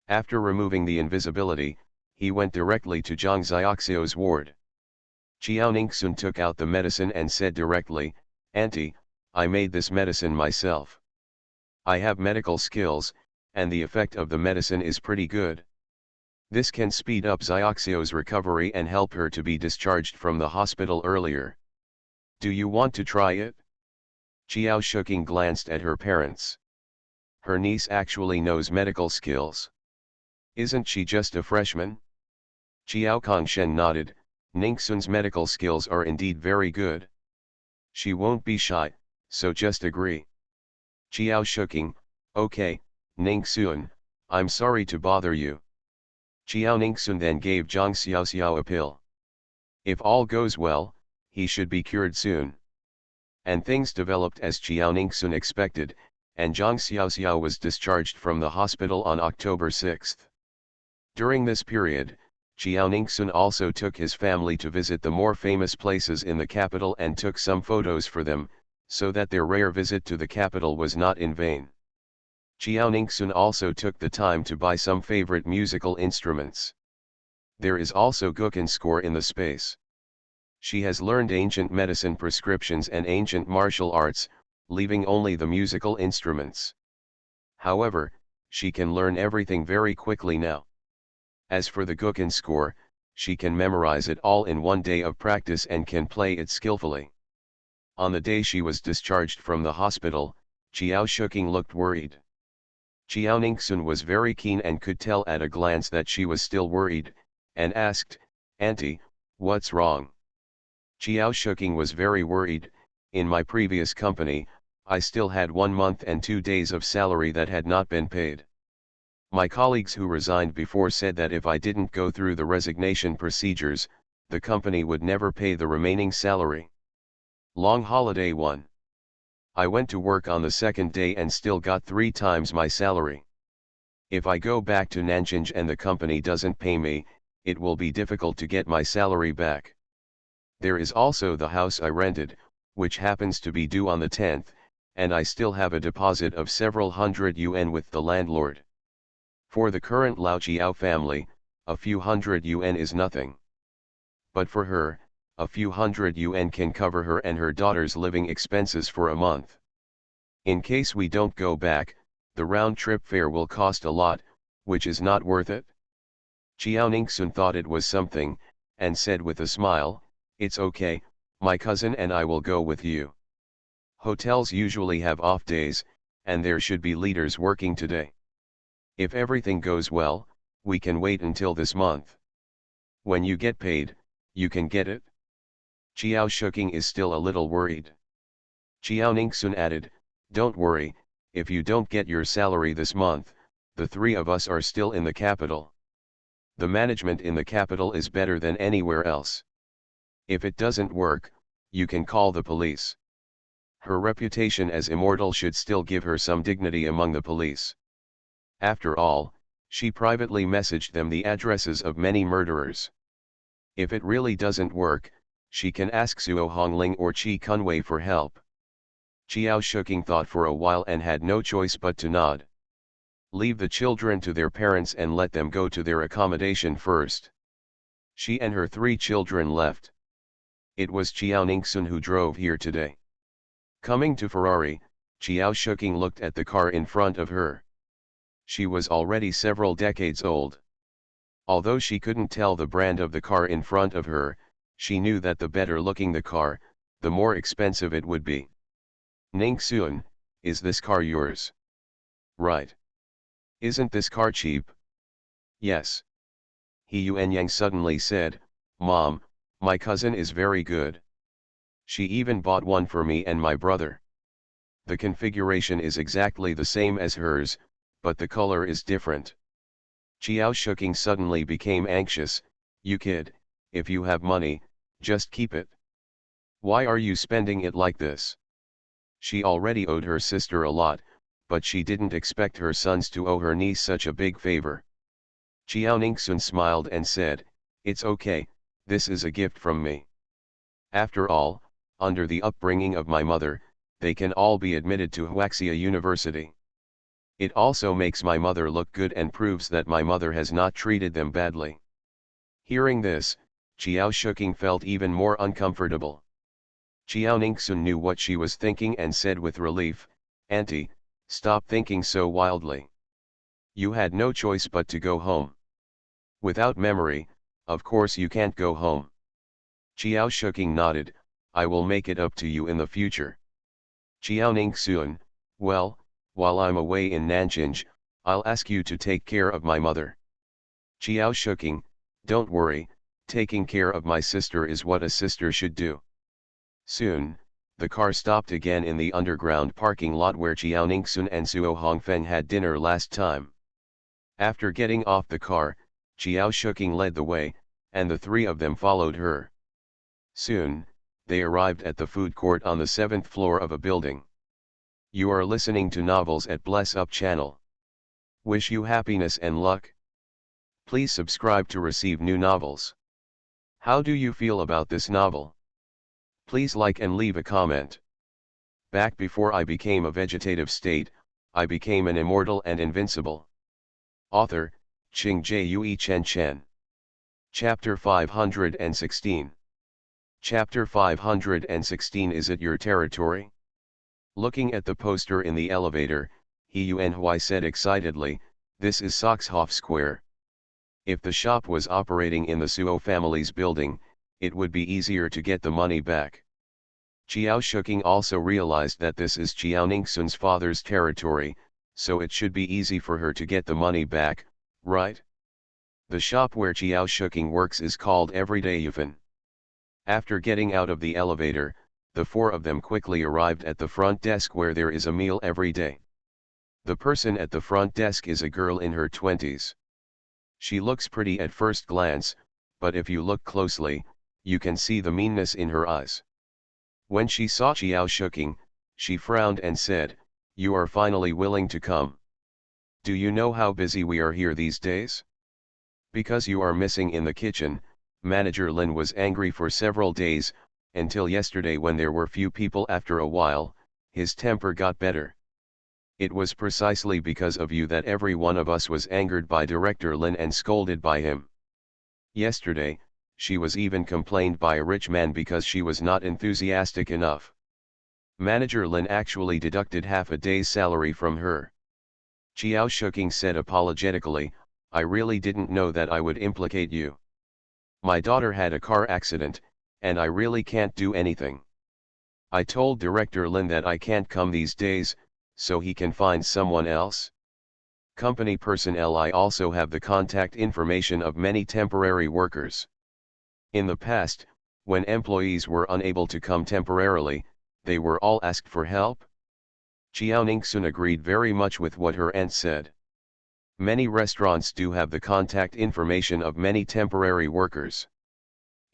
After removing the invisibility, he went directly to Zhang Xiaoxiao's ward. Chiao Ningxun took out the medicine and said directly, Auntie, I made this medicine myself. I have medical skills, and the effect of the medicine is pretty good. This can speed up Xiaoxiao's recovery and help her to be discharged from the hospital earlier. Do you want to try it? Chiao Shuking glanced at her parents. Her niece actually knows medical skills. Isn't she just a freshman? Chiao Kongshen nodded, Ningxun's medical skills are indeed very good. She won't be shy, so just agree. Chiao Shuking, okay, Ningxun, I'm sorry to bother you. Chiao Ningxun then gave Zhang Xiaoxiao a pill. If all goes well, he should be cured soon. And things developed as Chiao Ningxun expected, and Zhang Xiaoxiao was discharged from the hospital on October 6. During this period, Chiao Ningxun also took his family to visit the more famous places in the capital and took some photos for them, so that their rare visit to the capital was not in vain. Chiao Ningxun also took the time to buy some favorite musical instruments. There is also Gukun score in the space. She has learned ancient medicine prescriptions and ancient martial arts, leaving only the musical instruments. However, she can learn everything very quickly now. As for the Gukun score, she can memorize it all in one day of practice and can play it skillfully. On the day she was discharged from the hospital, Chiao Shuking looked worried. Chiao Ningxun was very keen and could tell at a glance that she was still worried, and asked, Auntie, what's wrong? Chiao Shuking was very worried. In my previous company, I still had 1 month and 2 days of salary that had not been paid. My colleagues who resigned before said that if I didn't go through the resignation procedures, the company would never pay the remaining salary. Long holiday 1. I went to work on the second day and still got 3 times my salary. If I go back to Nanjing and the company doesn't pay me, it will be difficult to get my salary back. There is also the house I rented, which happens to be due on the 10th, and I still have a deposit of several hundred yuan with the landlord. For the current Lao Chiao family, a few hundred yuan is nothing. But for her, a few hundred yuan can cover her and her daughter's living expenses for a month. In case we don't go back, the round-trip fare will cost a lot, which is not worth it. Chiao Ningsun thought it was something, and said with a smile, "It's okay, my cousin and I will go with you. Hotels usually have off days, and there should be leaders working today. If everything goes well, we can wait until this month. When you get paid, you can get it." Chiao Shuking is still a little worried. Chiao Ningsun added, "Don't worry, if you don't get your salary this month, the three of us are still in the capital. The management in the capital is better than anywhere else. If it doesn't work, you can call the police." Her reputation as immortal should still give her some dignity among the police. After all, she privately messaged them the addresses of many murderers. If it really doesn't work, she can ask Suo Hongling or Chi Kunwei for help. Chiao Shuking thought for a while and had no choice but to nod. Leave the children to their parents and let them go to their accommodation first. She and her 3 children left. It was Chiao Ningsun who drove here today. Coming to Ferrari, Chiao Shuking looked at the car in front of her. She was already several decades old. Although she couldn't tell the brand of the car in front of her, she knew that the better looking the car, the more expensive it would be. "Ningsun, is this car yours?" "Right. Isn't this car cheap?" "Yes." He Yuanyang suddenly said, "Mom, my cousin is very good. She even bought one for me and my brother. The configuration is exactly the same as hers, but the color is different." Chiao Shuking suddenly became anxious. "You kid, if you have money, just keep it. Why are you spending it like this?" She already owed her sister a lot, but she didn't expect her sons to owe her niece such a big favor. Chiao Ningsun smiled and said, "It's okay, this is a gift from me. After all, under the upbringing of my mother, they can all be admitted to Huaxia University. It also makes my mother look good and proves that my mother has not treated them badly." Hearing this, Chiao Shuking felt even more uncomfortable. Chiao Ningsun knew what she was thinking and said with relief, "Auntie, stop thinking so wildly. You had no choice but to go home. Without memory, of course you can't go home." Chiao Shuking nodded, "I will make it up to you in the future." Chiao Ningsun, "Well, while I'm away in Nanjing, I'll ask you to take care of my mother." Chiao Shuking, "Don't worry, taking care of my sister is what a sister should do." Soon, the car stopped again in the underground parking lot where Chiao Ningsun and Suo Hongfeng had dinner last time. After getting off the car, Chiao Shuking led the way, and the 3 of them followed her. Soon, they arrived at the food court on the 7th floor of a building. You are listening to Novels at Bless Up channel. Wish you happiness and luck. Please subscribe to receive new novels. How do you feel about this novel? Please like and leave a comment. Back before I became a vegetative state, I became an immortal and invincible. Author, Qing Jue Chen Chen. Chapter 516. Chapter 516. Is it your territory? Looking at the poster in the elevator, He Yuanhui said excitedly, "This is Soxhoff Square. If the shop was operating in the Suo family's building, it would be easier to get the money back." Chiao Shuking also realized that this is Chiao Ningsun's father's territory, so it should be easy for her to get the money back, right? The shop where Chiao Shuking works is called Everyday Yufan. After getting out of the elevator, the 4 of them quickly arrived at the front desk where there is a meal every day. The person at the front desk is a girl in her 20s. She looks pretty at first glance, but if you look closely, you can see the meanness in her eyes. When she saw Chiao Shuking, she frowned and said, "You are finally willing to come. Do you know how busy we are here these days? Because you are missing in the kitchen, Manager Lin was angry for several days, until yesterday when there were few people. After a while, his temper got better. It was precisely because of you that every one of us was angered by Director Lin and scolded by him. Yesterday, she was even complained by a rich man because she was not enthusiastic enough. Manager Lin actually deducted half a day's salary from her. Chiao Shuking said apologetically, I really didn't know that I would implicate you. My daughter had a car accident, and I really can't do anything. I told Director Lin that I can't come these days, so he can find someone else. Company personnel, I also have the contact information of many temporary workers. In the past, when employees were unable to come temporarily, they were all asked for help. Chiao Ningxun agreed very much with what her aunt said. Many restaurants do have the contact information of many temporary workers.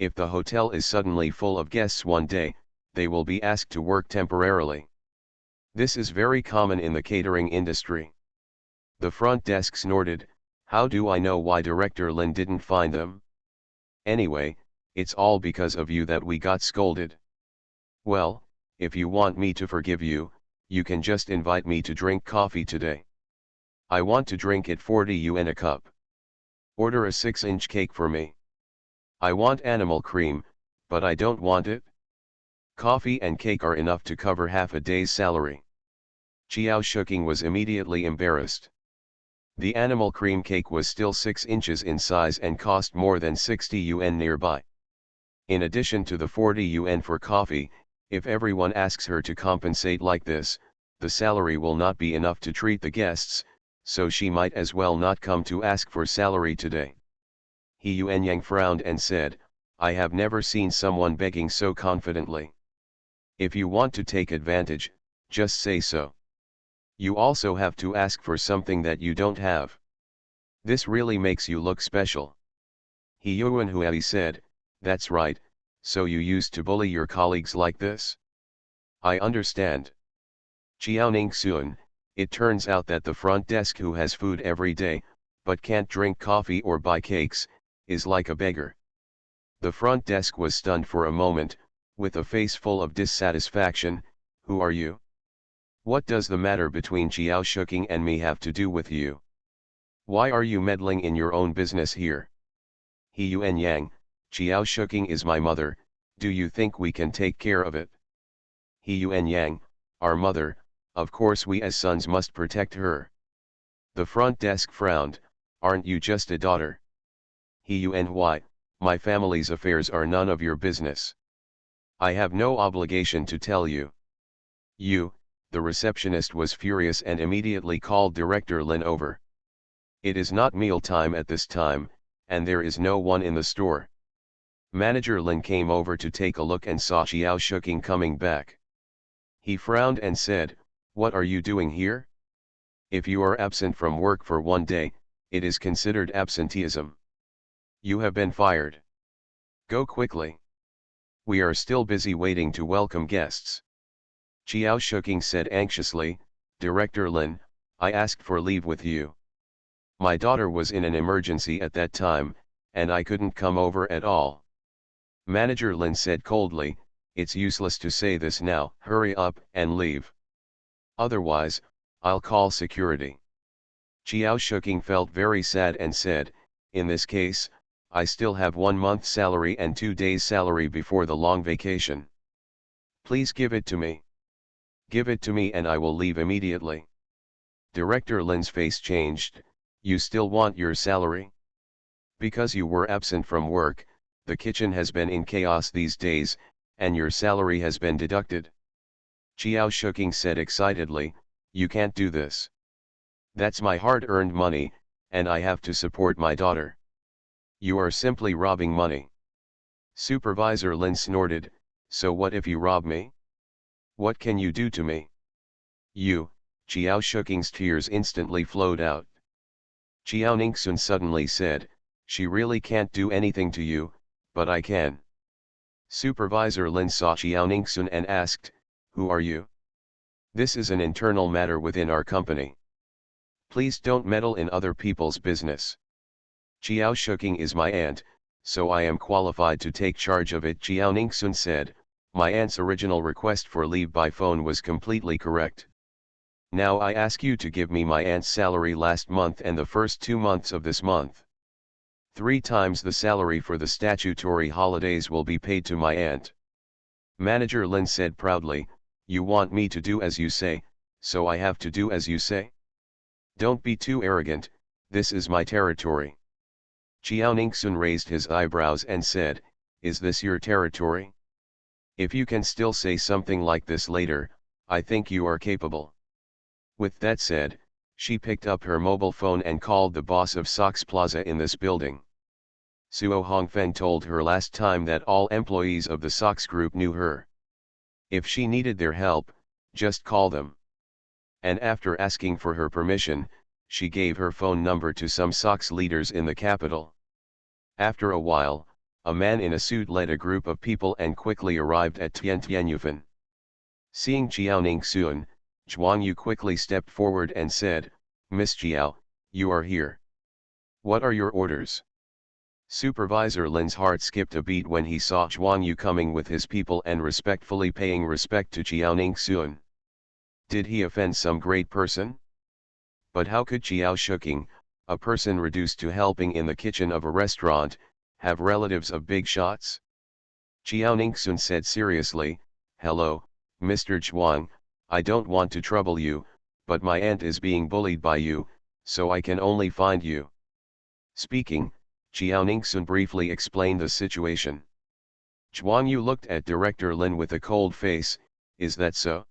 If the hotel is suddenly full of guests one day, they will be asked to work temporarily. This is very common in the catering industry. The front desk snorted, how do I know why Director Lin didn't find them? Anyway, it's all because of you that we got scolded. Well, if you want me to forgive you, you can just invite me to drink coffee today. I want to drink it 40 yuan a cup. Order a 6-inch cake for me. I want animal cream, but I don't want it. Coffee and cake are enough to cover half a day's salary. Chiao Shuking was immediately embarrassed. The animal cream cake was still 6 inches in size and cost more than 60 yuan nearby. In addition to the 40 yuan for coffee, if everyone asks her to compensate like this, the salary will not be enough to treat the guests, so she might as well not come to ask for salary today. He Yuanyang frowned and said, I have never seen someone begging so confidently. If you want to take advantage, just say so. You also have to ask for something that you don't have. This really makes you look special. He Yuanhui said, that's right, so you used to bully your colleagues like this? I understand. Chiao Ningxuan, it turns out that the front desk who has food every day, but can't drink coffee or buy cakes, is like a beggar. The front desk was stunned for a moment, with a face full of dissatisfaction. Who are you? What does the matter between Chiao Shuking and me have to do with you? Why are you meddling in your own business here? He Yuan Yang, Chiao Shuking is my mother, do you think we can take care of it? He Yuan Yang, our mother, of course we as sons must protect her. The front desk frowned, aren't you just a daughter? He Yuan, my family's affairs are none of your business. I have no obligation to tell you. The receptionist was furious and immediately called Director Lin over. It is not meal time at this time, and there is no one in the store. Manager Lin came over to take a look and saw Chiao Shuking coming back. He frowned and said, what are you doing here? If you are absent from work for one day, it is considered absenteeism. You have been fired. Go quickly. We are still busy waiting to welcome guests. Chiao Shuking said anxiously, Director Lin, I asked for leave with you. My daughter was in an emergency at that time, and I couldn't come over at all. Manager Lin said coldly, it's useless to say this now, hurry up and leave. Otherwise, I'll call security. Chiao Shuking felt very sad and said, in this case, I still have 1 month's salary and 2 days' salary before the long vacation. Please give it to me. Give it to me and I will leave immediately. Director Lin's face changed, you still want your salary? Because you were absent from work, the kitchen has been in chaos these days, and your salary has been deducted. Chiao Shuking said excitedly, you can't do this. That's my hard-earned money, and I have to support my daughter. You are simply robbing money. Supervisor Lin snorted, so what if you rob me? What can you do to me? Chiao Shuking's tears instantly flowed out. Chiao Ningxun suddenly said, she really can't do anything to you, but I can. Supervisor Lin saw Chiao Ningxun and asked, who are you? This is an internal matter within our company. Please don't meddle in other people's business. Jiao Shuking is my aunt, so I am qualified to take charge of it, Jiao Ningsun said. My aunt's original request for leave by phone was completely correct. Now I ask you to give me my aunt's salary last month and the first 2 months of this month. 3 times the salary for the statutory holidays will be paid to my aunt. Manager Lin said proudly, you want me to do as you say, so I have to do as you say? Don't be too arrogant, this is my territory. Jiao Ningsun raised his eyebrows and said, is this your territory? If you can still say something like this later, I think you are capable. With that said, she picked up her mobile phone and called the boss of Sox Plaza in this building. Suo Hongfen told her last time that all employees of the Sox group knew her. If she needed their help, just call them. And after asking for her permission, she gave her phone number to some Sox leaders in the capital. After a while, a man in a suit led a group of people and quickly arrived at Tianyufan. Seeing Jiao Ningsun, Zhuang Yu quickly stepped forward and said, Miss Jiao, you are here. What are your orders? Supervisor Lin's heart skipped a beat when he saw Zhuang Yu coming with his people and respectfully paying respect to Jiao Ningsun. Did he offend some great person? But how could Jiao Shuking, a person reduced to helping in the kitchen of a restaurant, have relatives of big shots? Jiao Ningsun said seriously, hello, Mr. Zhuang, I don't want to trouble you, but my aunt is being bullied by you, so I can only find you. Speaking, Jiao Ningsun briefly explained the situation. Zhuang Yu looked at Director Lin with a cold face, is that so?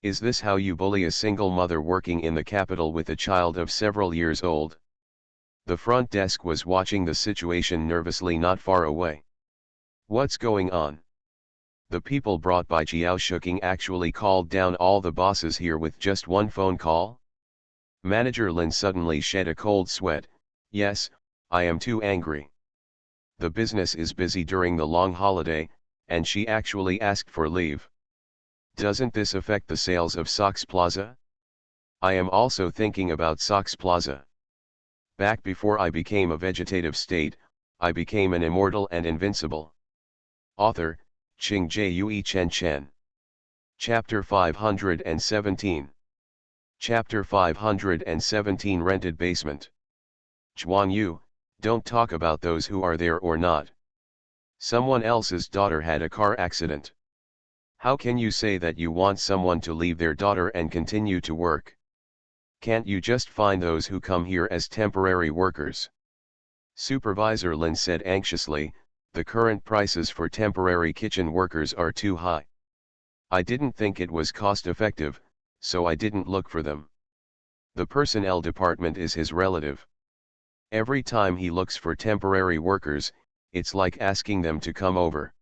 Is this how you bully a single mother working in the capital with a child of several years old? The front desk was watching the situation nervously not far away. What's going on? The people brought by Jiao Shuking actually called down all the bosses here with just one phone call? Manager Lin suddenly shed a cold sweat. Yes, I am too angry. The business is busy during the long holiday, and she actually asked for leave. Doesn't this affect the sales of Sox Plaza? I am also thinking about Sox Plaza. Back before I became a vegetative state, I became an immortal and invincible. Author, Qing Jue Chen Chen. Chapter 517. Chapter 517 Rented Basement. Zhuang Yu, don't talk about those who are there or not. Someone else's daughter had a car accident. How can you say that you want someone to leave their daughter and continue to work? Can't you just find those who come here as temporary workers? Supervisor Lin said anxiously, the current prices for temporary kitchen workers are too high. I didn't think it was cost effective, so I didn't look for them. The personnel department is his relative. Every time he looks for temporary workers, it's like asking them to come over.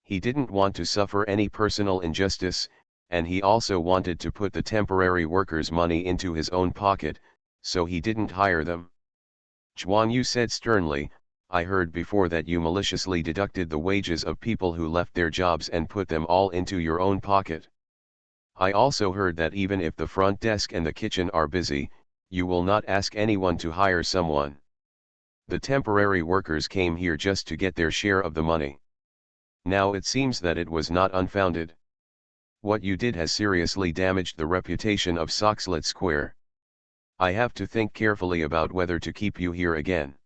He didn't want to suffer any personal injustice, and he also wanted to put the temporary workers' money into his own pocket, so he didn't hire them. Zhuang Yu said sternly, I heard before that you maliciously deducted the wages of people who left their jobs and put them all into your own pocket. I also heard that even if the front desk and the kitchen are busy, you will not ask anyone to hire someone. The temporary workers came here just to get their share of the money. Now it seems that it was not unfounded. What you did has seriously damaged the reputation of Soxlet Square. I have to think carefully about whether to keep you here again.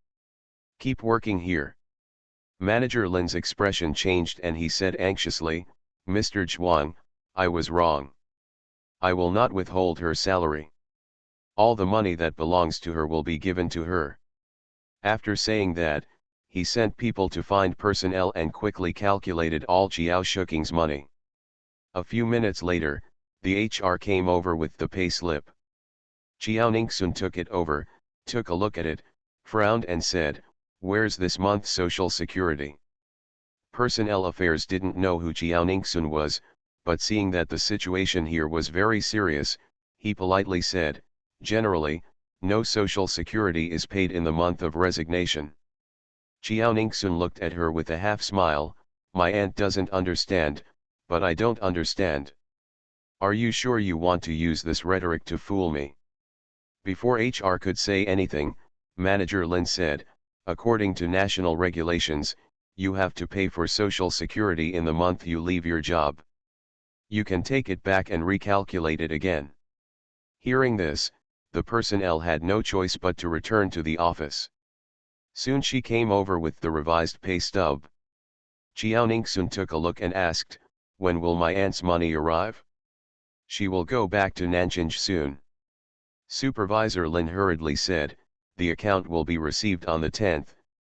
Keep working here. Manager Lin's expression changed and he said anxiously, Mr. Zhuang, I was wrong. I will not withhold her salary. All the money that belongs to her will be given to her. After saying that, he sent people to find personnel and quickly calculated all Jiao Shuking's money. A few minutes later, the HR came over with the pay slip. Jiao Ningsun took it over, took a look at it, frowned and said, where's this month's social security? Personnel affairs didn't know who Jiao Ningsun was, but seeing that the situation here was very serious, he politely said, generally, no social security is paid in the month of resignation. Jiao Ningsun looked at her with a half smile, my aunt doesn't understand, but I don't understand. Are you sure you want to use this rhetoric to fool me? Before HR could say anything, Manager Lin said, according to national regulations, you have to pay for Social Security in the month you leave your job. You can take it back and recalculate it again. Hearing this, the personnel had no choice but to return to the office. Soon she came over with the revised pay stub. Xiaoningsun took a look and asked, when will my aunt's money arrive? She will go back to Nanjing soon. Supervisor Lin hurriedly said, the account will be received on the 10th,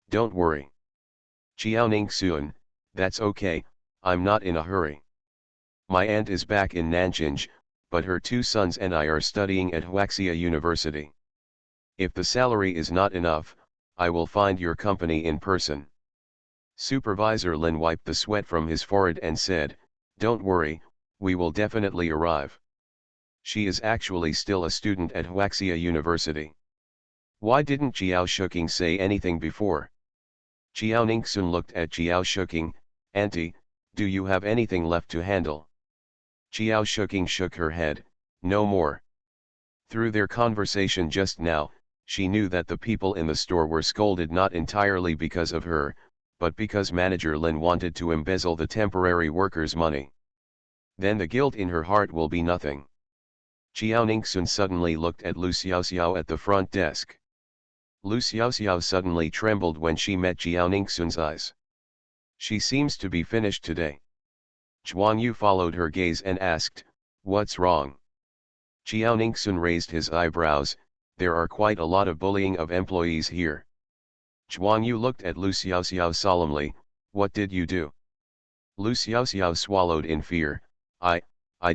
don't worry. Xiaoningsun, that's okay, I'm not in a hurry. My aunt is back in Nanjing, but her 2 sons and I are studying at Huaxia University. If the salary is not enough, I will find your company in person. Supervisor Lin wiped the sweat from his forehead and said, don't worry, we will definitely arrive. She is actually still a student at Huaxia University. Why didn't Jiao Shuking say anything before? Xiaoningsun looked at Jiao Shuking, Auntie, do you have anything left to handle? Jiao Shuking shook her head, no more. Through their conversation just now, she knew that the people in the store were scolded not entirely because of her, but because Manager Lin wanted to embezzle the temporary workers' money. Then the guilt in her heart will be nothing. Xiaoningsun suddenly looked at Lu Xiaoxiao at the front desk. Lu Xiaoxiao suddenly trembled when she met Xiaoningsun's eyes. She seems to be finished today. Zhuang Yu followed her gaze and asked, what's wrong? Xiaoningsun raised his eyebrows, there are quite a lot of bullying of employees here. Zhuang Yu looked at Lu Xiaoxiao solemnly, what did you do? Lu Xiaoxiao swallowed in fear, I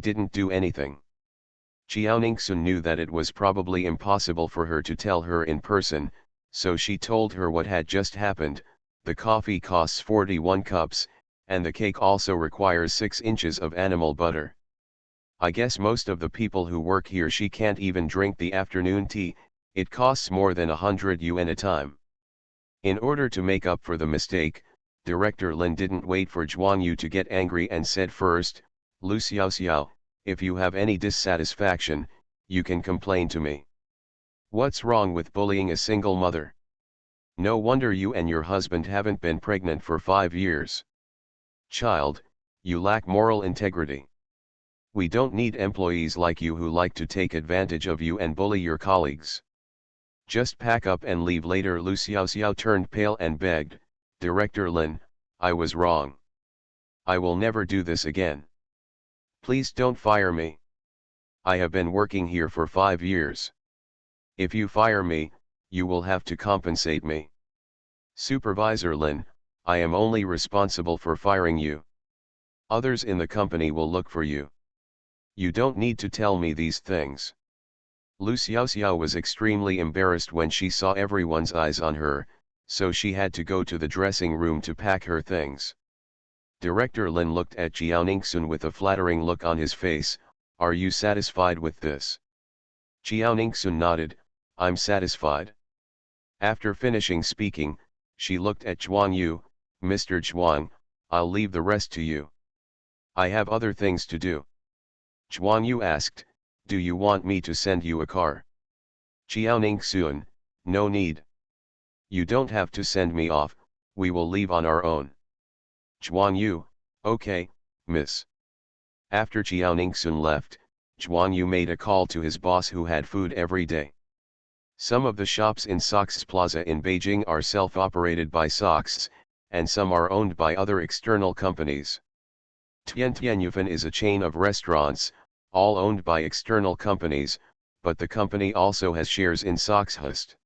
didn't do anything. Xiaoningsun knew that it was probably impossible for her to tell her in person, so she told her what had just happened. The coffee costs 41 cups, and the cake also requires 6 inches of animal butter. I guess most of the people who work here she can't even drink the afternoon tea, it costs more than 100 yuan a time. In order to make up for the mistake, Director Lin didn't wait for Zhuang Yu to get angry and said first, Lu Xiaoxiao, if you have any dissatisfaction, you can complain to me. What's wrong with bullying a single mother? No wonder you and your husband haven't been pregnant for 5 years. Child, you lack moral integrity. We don't need employees like you who like to take advantage of you and bully your colleagues. Just pack up and leave later. Lu Xiaoxiao turned pale and begged, Director Lin, I was wrong. I will never do this again. Please don't fire me. I have been working here for 5 years. If you fire me, you will have to compensate me. Supervisor Lin, I am only responsible for firing you. Others in the company will look for you. You don't need to tell me these things. Lu Xiaoxiao was extremely embarrassed when she saw everyone's eyes on her, so she had to go to the dressing room to pack her things. Director Lin looked at Xiaoningsun with a flattering look on his face, are you satisfied with this? Xiaoningsun nodded, I'm satisfied. After finishing speaking, she looked at Zhuang Yu, Mr. Zhuang, I'll leave the rest to you. I have other things to do. Zhuang Yu asked, do you want me to send you a car? Xiaoningsun, no need. You don't have to send me off, we will leave on our own. Zhuang Yu, okay, miss. After Xiaoningsun left, Zhuang Yu made a call to his boss who had food every day. Some of the shops in Sox Plaza in Beijing are self-operated by Sox, and some are owned by other external companies. Tianyufan is a chain of restaurants, all owned by external companies, but the company also has shares in Soxhust.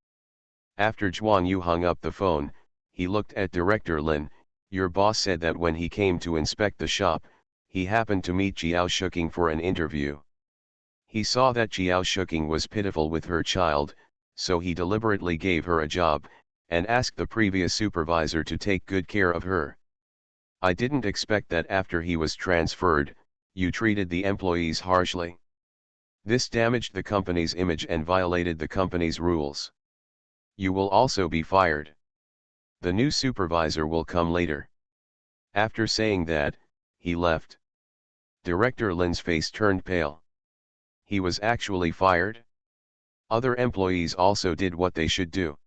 After Zhuang Yu hung up the phone, he looked at Director Lin, your boss said that when he came to inspect the shop, he happened to meet Jiao Shuking for an interview. He saw that Jiao Shuking was pitiful with her child, so he deliberately gave her a job, and asked the previous supervisor to take good care of her. I didn't expect that after he was transferred, you treated the employees harshly. This damaged the company's image and violated the company's rules. You will also be fired. The new supervisor will come later. After saying that, he left. Director Lin's face turned pale. He was actually fired? Other employees also did what they should do.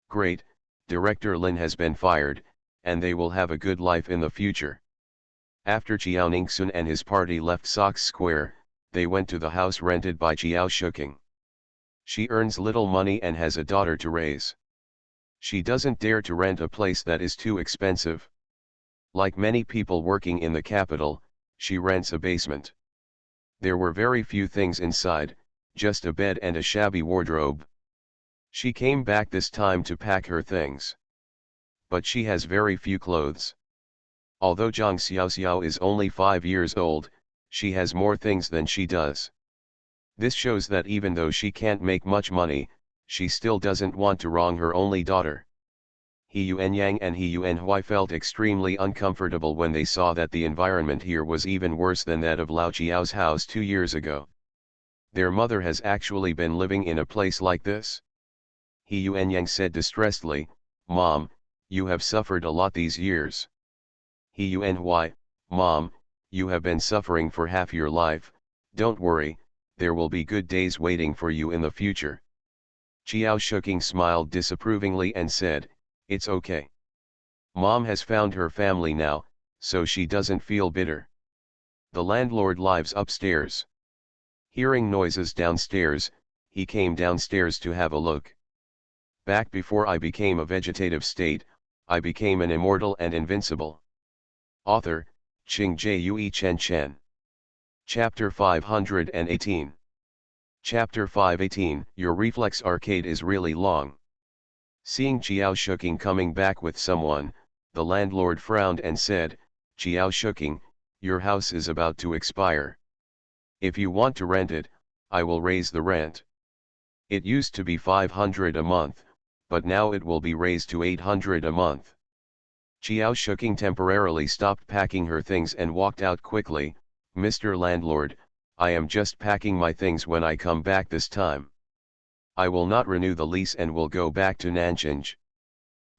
Great, Director Lin has been fired, and they will have a good life in the future. After Chiao Ningsun and his party left Sox Square, they went to the house rented by Chiao Shuking. She earns little money and has a daughter to raise. She doesn't dare to rent a place that is too expensive. Like many people working in the capital, she rents a basement. There were very few things inside, just a bed and a shabby wardrobe. She came back this time to pack her things. But she has very few clothes. Although Zhang Xiaoxiao is only 5 years old, she has more things than she does. This shows that even though she can't make much money, she still doesn't want to wrong her only daughter. He Yuan Yang and He Yuan Hui felt extremely uncomfortable when they saw that the environment here was even worse than that of Lao Chiao's house 2 years ago. Their mother has actually been living in a place like this? He Yuan Yang said distressedly, "Mom, you have suffered a lot these years." He Yuan Hui, "Mom, you have been suffering for half your life, don't worry, there will be good days waiting for you in the future." Chiao Shuking smiled disapprovingly and said, "It's okay. Mom has found her family now, so she doesn't feel bitter." The landlord lives upstairs. Hearing noises downstairs, he came downstairs to have a look. Back before I became a vegetative state, I became an immortal and invincible. Author, Qing Jue Chen Chen. Chapter 518. Chapter 518. Your reflex arcade is really long. Seeing Chiao Shuking coming back with someone, the landlord frowned and said, "Chiao Shuking, your house is about to expire. If you want to rent it, I will raise the rent. It used to be 500 a month, but now it will be raised to 800 a month." Chiao Shuking temporarily stopped packing her things and walked out quickly. "Mr. Landlord, I am just packing my things when I come back this time. I will not renew the lease and will go back to Nanjing."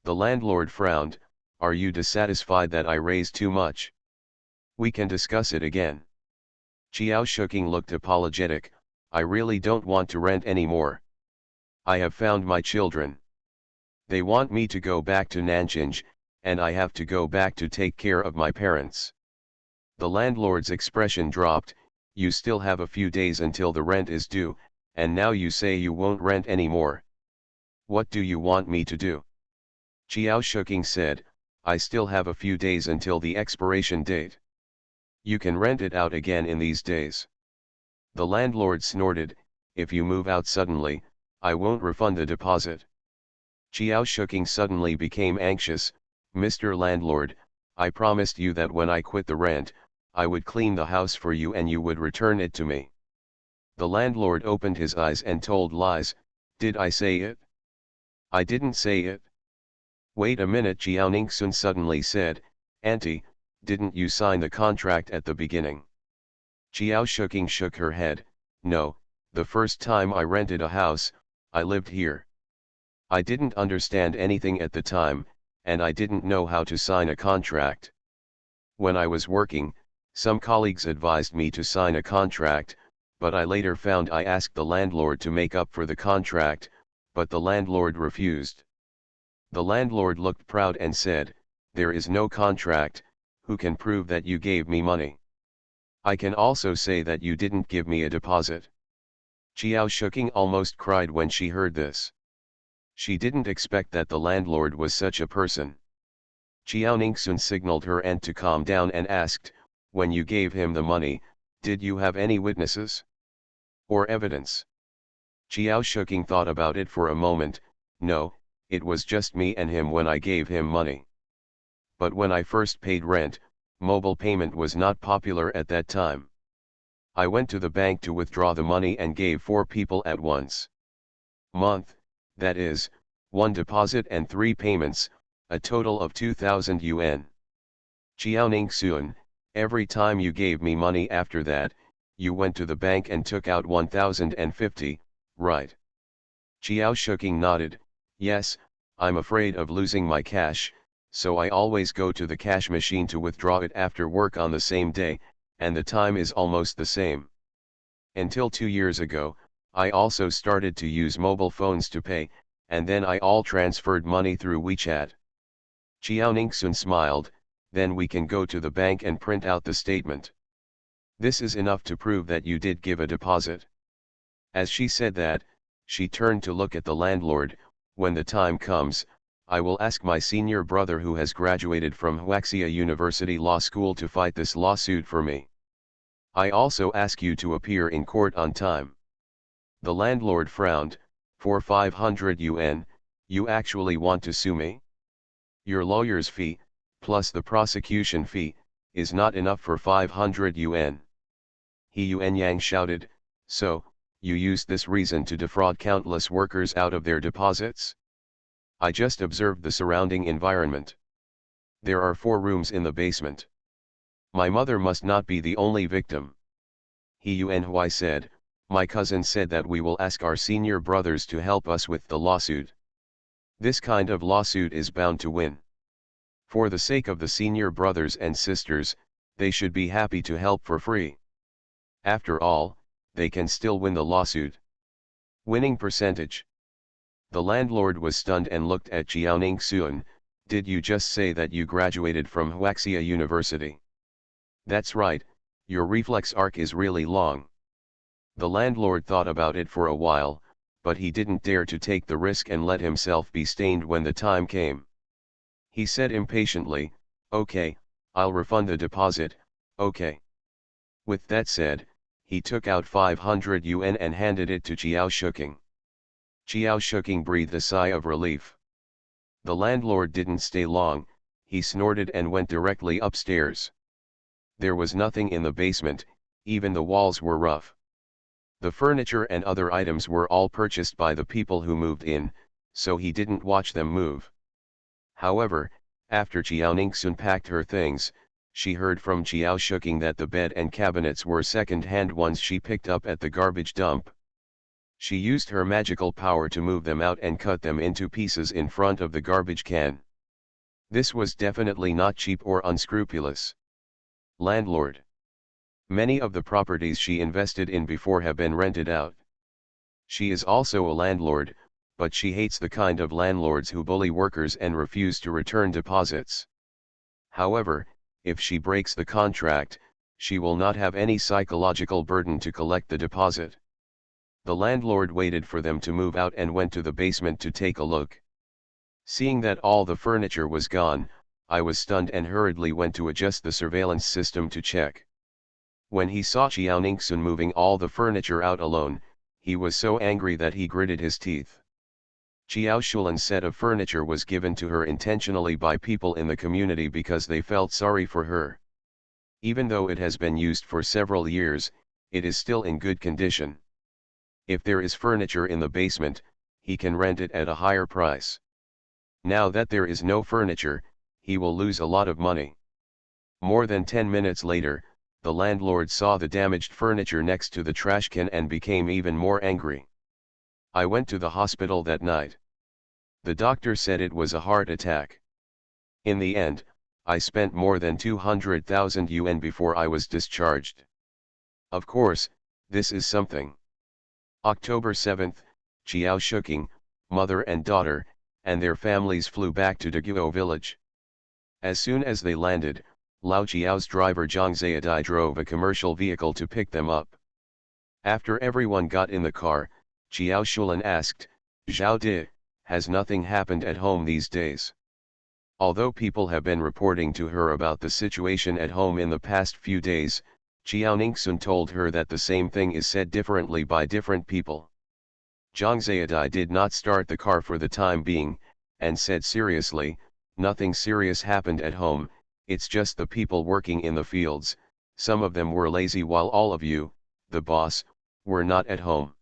The landlord frowned, "Are you dissatisfied that I raised too much? We can discuss it again." Chiao Shuking looked apologetic, "I really don't want to rent anymore. I have found my children. They want me to go back to Nanjing, and I have to go back to take care of my parents." The landlord's expression dropped. "You still have a few days until the rent is due, and now you say you won't rent anymore. What do you want me to do?" Chiao Shuking said, "I still have a few days until the expiration date. You can rent it out again in these days." The landlord snorted, "If you move out suddenly, I won't refund the deposit." Chiao Shuking suddenly became anxious. "Mr. Landlord, I promised you that when I quit the rent, I would clean the house for you and you would return it to me." The landlord opened his eyes and told lies. "Did I say it? I didn't say it." "Wait a minute," Chiao Ningsun suddenly said, "Auntie, didn't you sign the contract at the beginning?" Chiao Shuking shook her head. "No, the first time I rented a house, I lived here. I didn't understand anything at the time, and I didn't know how to sign a contract. When I was working, some colleagues advised me to sign a contract, but I later found I asked the landlord to make up for the contract, but the landlord refused." The landlord looked proud and said, "There is no contract, who can prove that you gave me money? I can also say that you didn't give me a deposit." Chiao Shuking almost cried when she heard this. She didn't expect that the landlord was such a person. Chiao Ningsun signaled her aunt to calm down and asked, "When you gave him the money, did you have any witnesses? Or evidence?" Chiao Shuking thought about it for a moment. "No, it was just me and him when I gave him money. But when I first paid rent, mobile payment was not popular at that time. I went to the bank to withdraw the money and gave 4 people at once. Month, that is, 1 deposit and 3 payments, a total of 2,000 yuan. Chiao Ningsun, every time you gave me money after that, you went to the bank and took out 1,050, right?" Chiao Shuking nodded. "Yes, I'm afraid of losing my cash, so I always go to the cash machine to withdraw it after work on the same day, and the time is almost the same. Until 2 years ago, I also started to use mobile phones to pay, and then I all transferred money through WeChat. Jiao Ningxun smiled, then we can go to the bank and print out the statement. This is enough to prove that you did give a deposit. As she said that, she turned to look at the landlord. When the time comes, I will ask my senior brother who has graduated from Huaxia University Law School to fight this lawsuit for me. I also ask you to appear in court on time. The landlord frowned. For 500 yuan, you actually want to sue me? Your lawyer's fee, plus the prosecution fee, is not enough for 500 yuan. He Yuanyang shouted, so, you used this reason to defraud countless workers out of their deposits? I just observed the surrounding environment. There are 4 rooms in the basement. My mother must not be the only victim. He Yuanhui said, my cousin said that we will ask our senior brothers to help us with the lawsuit. This kind of lawsuit is bound to win. For the sake of the senior brothers and sisters, they should be happy to help for free. After all, they can still win the lawsuit. Winning percentage. The landlord was stunned and looked at Jiao Ningxun. Did you just say that you graduated from Huaxia University? That's right, your reflex arc is really long. The landlord thought about it for a while, but he didn't dare to take the risk and let himself be stained when the time came. He said impatiently, okay, I'll refund the deposit, okay. With that said, he took out 500 yuan and handed it to Jiao Shuking. Jiao Shuking breathed a sigh of relief. The landlord didn't stay long, he snorted and went directly upstairs. There was nothing in the basement, even the walls were rough. The furniture and other items were all purchased by the people who moved in, so he didn't watch them move. However, after Jiao Ningxun packed her things, she heard from Jiao Shuking that the bed and cabinets were second-hand ones she picked up at the garbage dump. She used her magical power to move them out and cut them into pieces in front of the garbage can. This was definitely not cheap or unscrupulous. Landlord. Many of the properties she invested in before have been rented out. She is also a landlord, but she hates the kind of landlords who bully workers and refuse to return deposits. However, if she breaks the contract, she will not have any psychological burden to collect the deposit. The landlord waited for them to move out and went to the basement to take a look. Seeing that all the furniture was gone, I was stunned and hurriedly went to adjust the surveillance system to check. When he saw Jiao Ningxun moving all the furniture out alone, he was so angry that he gritted his teeth. Jiao Shulan's set of furniture was given to her intentionally by people in the community because they felt sorry for her. Even though it has been used for several years, it is still in good condition. If there is furniture in the basement, he can rent it at a higher price. Now that there is no furniture, he will lose a lot of money. More than 10 minutes later, the landlord saw the damaged furniture next to the trash can and became even more angry. I went to the hospital that night. The doctor said it was a heart attack. In the end, I spent more than 200,000 yuan before I was discharged. Of course, this is something. October 7th, Jiao Shuking, mother and daughter, and their families flew back to Daguo village. As soon as they landed, Lao Jiao's driver Zhang Zayadai drove a commercial vehicle to pick them up. After everyone got in the car, Jiao Shulan asked, Zhao Di, has nothing happened at home these days? Although people have been reporting to her about the situation at home in the past few days, Jiao Ningxun told her that the same thing is said differently by different people. Zhang Zayadai did not start the car for the time being, and said seriously, nothing serious happened at home, it's just the people working in the fields, some of them were lazy while all of you, the boss, were not at home.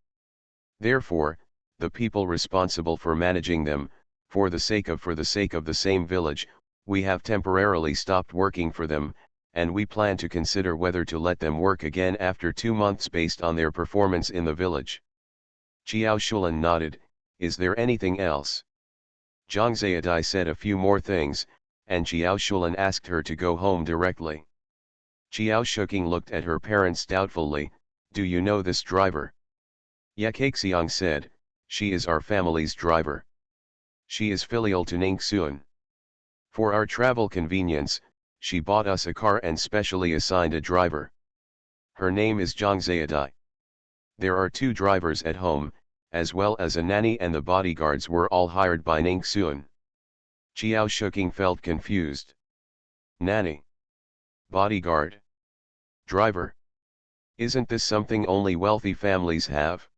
Therefore, the people responsible for managing them, for the sake of the same village, we have temporarily stopped working for them, and we plan to consider whether to let them work again after 2 months based on their performance in the village. Jiao Shulan nodded, is there anything else? Zhang Zayadai said a few more things, and Jiao Shulan asked her to go home directly. Jiao Shuking looked at her parents doubtfully, do you know this driver? Yakaxiang said, she is our family's driver. She is filial to Ningxuan. For our travel convenience, she bought us a car and specially assigned a driver. Her name is Zhang Zayadai. There are 2 drivers at home, as well as a nanny, and the bodyguards were all hired by Ningxuan. Qiao Shuking felt confused. Nanny. Bodyguard. Driver. Isn't this something only wealthy families have?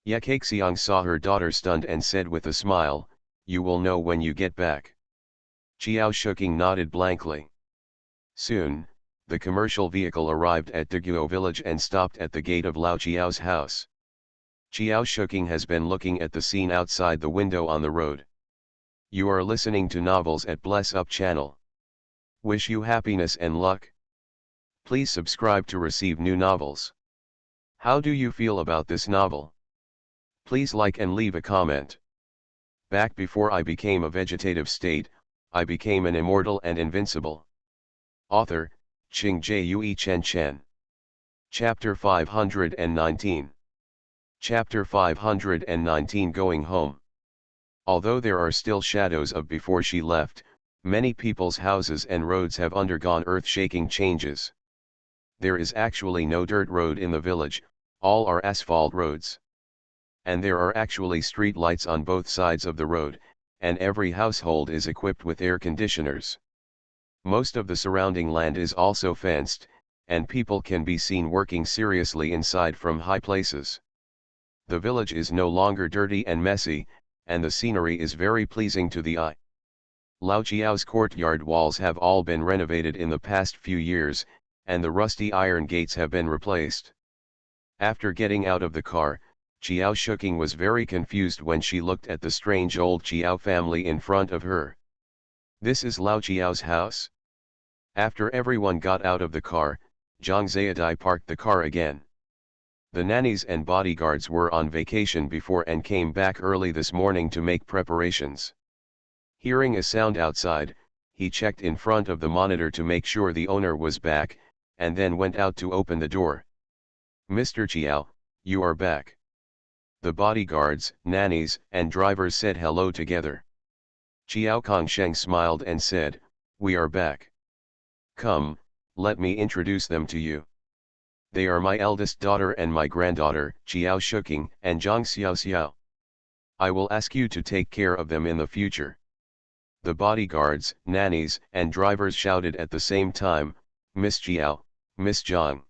Yakaxiang saw her daughter stunned and said with a smile, you will know when you get back. Qiao Shuking nodded blankly. Soon, the commercial vehicle arrived at Deguo village and stopped at the gate of Lao Qiao's house. Qiao Shuking has been looking at the scene outside the window on the road. You are listening to novels at Bless Up channel. Wish you happiness and luck. Please subscribe to receive new novels. How do you feel about this novel? Please like and leave a comment. Back before I became a vegetative state, I became an immortal and invincible. Author, Qing Jue Chen Chen. Chapter 519. Chapter 519 Going Home. Although there are still shadows of before she left, many people's houses and roads have undergone earth-shaking changes. There is actually no dirt road in the village, all are asphalt roads. And there are actually street lights on both sides of the road, and every household is equipped with air conditioners. Most of the surrounding land is also fenced, and people can be seen working seriously inside from high places. The village is no longer dirty and messy, and the scenery is very pleasing to the eye. Lao Qiao's courtyard walls have all been renovated in the past few years, and the rusty iron gates have been replaced. After getting out of the car, Qiao Shuking was very confused when she looked at the strange old Qiao family in front of her. This is Lao Qiao's house? After everyone got out of the car, Zhang Zayadai parked the car again. The nannies and bodyguards were on vacation before and came back early this morning to make preparations. Hearing a sound outside, he checked in front of the monitor to make sure the owner was back, and then went out to open the door. Mr. Qiao, you are back. The bodyguards, nannies, and drivers said hello together. Qiao Kongsheng smiled and said, we are back. Come, let me introduce them to you. They are my eldest daughter and my granddaughter, Qiao Shuking and Zhang Xiaoxiao. I will ask you to take care of them in the future. The bodyguards, nannies, and drivers shouted at the same time, Miss Qiao, Miss Zhang.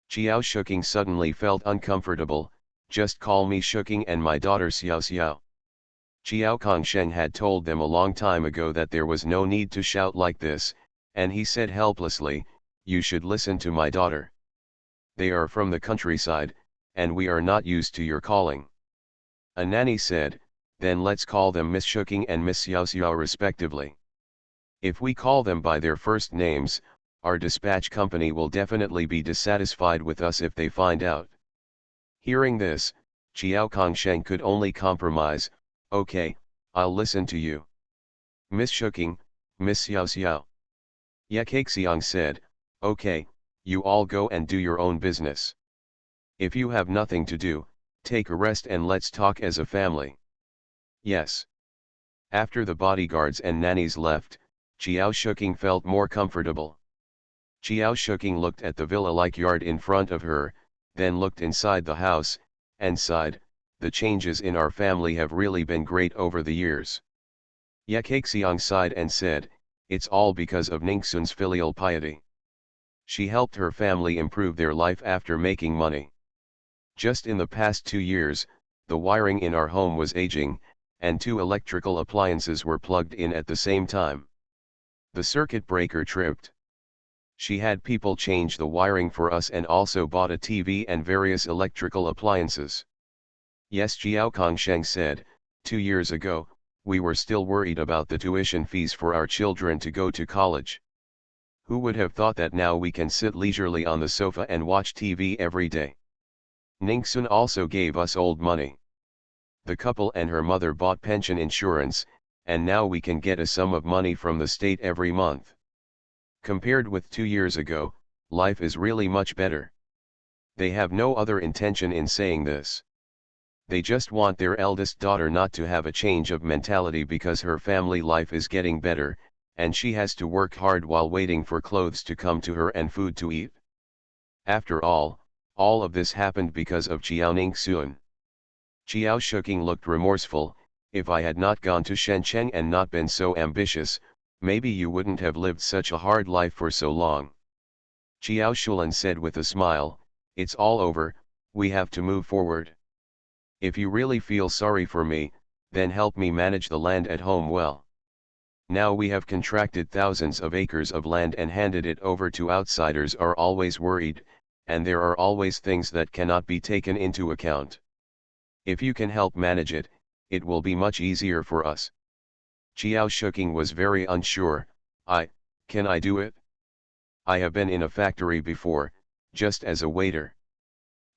Qiao Shuking suddenly felt uncomfortable. Just call me Shuking and my daughter Xiao Xiao. Qiao Kongsheng had told them a long time ago that there was no need to shout like this, and he said helplessly, you should listen to my daughter. They are from the countryside, and we are not used to your calling. A nanny said, then let's call them Miss Shuking and Miss Xiao Xiao respectively. If we call them by their first names, our dispatch company will definitely be dissatisfied with us if they find out. Hearing this, Qiao Kongsheng could only compromise, okay, I'll listen to you. Miss Shuking, Miss Xiao Xiao. Yakaxiang said, okay, you all go and do your own business. If you have nothing to do, take a rest and let's talk as a family. Yes. After the bodyguards and nannies left, Qiao Shuking felt more comfortable. Qiao Shuking looked at the villa-like yard in front of her, then looked inside the house, and sighed, the changes in our family have really been great over the years. Yakaxiang sighed and said, it's all because of Ningxun's filial piety. She helped her family improve their life after making money. Just in the past 2 years, the wiring in our home was aging, and 2 electrical appliances were plugged in at the same time. The circuit breaker tripped. She had people change the wiring for us and also bought a TV and various electrical appliances. Yes, Qiao Kongsheng said, 2 years ago, we were still worried about the tuition fees for our children to go to college. Who would have thought that now we can sit leisurely on the sofa and watch TV every day? Ningxun also gave us old money. The couple and her mother bought pension insurance, and now we can get a sum of money from the state every month. Compared with 2 years ago, life is really much better. They have no other intention in saying this. They just want their eldest daughter not to have a change of mentality because her family life is getting better, and she has to work hard while waiting for clothes to come to her and food to eat. After all of this happened because of Jiao Ningxun. Jiao Shuking looked remorseful. If I had not gone to Shenzhen and not been so ambitious, maybe you wouldn't have lived such a hard life for so long. Jiao Shulan said with a smile, it's all over, we have to move forward. If you really feel sorry for me, then help me manage the land at home well. Now we have contracted thousands of acres of land and handed it over to outsiders are always worried, and there are always things that cannot be taken into account. If you can help manage it, it will be much easier for us. Jiao Shuking was very unsure. Can I do it? I have been in a factory before, just as a waiter.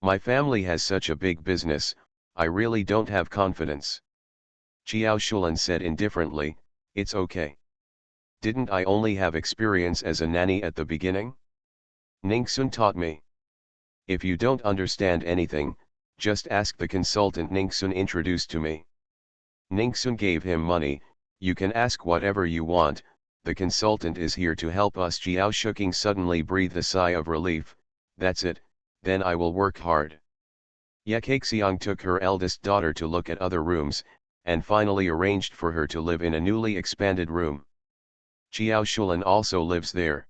My family has such a big business, I really don't have confidence. Jiao Shulan said indifferently, it's okay. Didn't I only have experience as a nanny at the beginning? Ningxun taught me. If you don't understand anything, just ask the consultant Ningxun introduced to me. Ningxun gave him money, you can ask whatever you want, the consultant is here to help us. Jiao Shuking suddenly breathed a sigh of relief, that's it, then I will work hard. Ye Kaixiang took her eldest daughter to look at other rooms, and finally arranged for her to live in a newly expanded room. Jiao Shulan also lives there.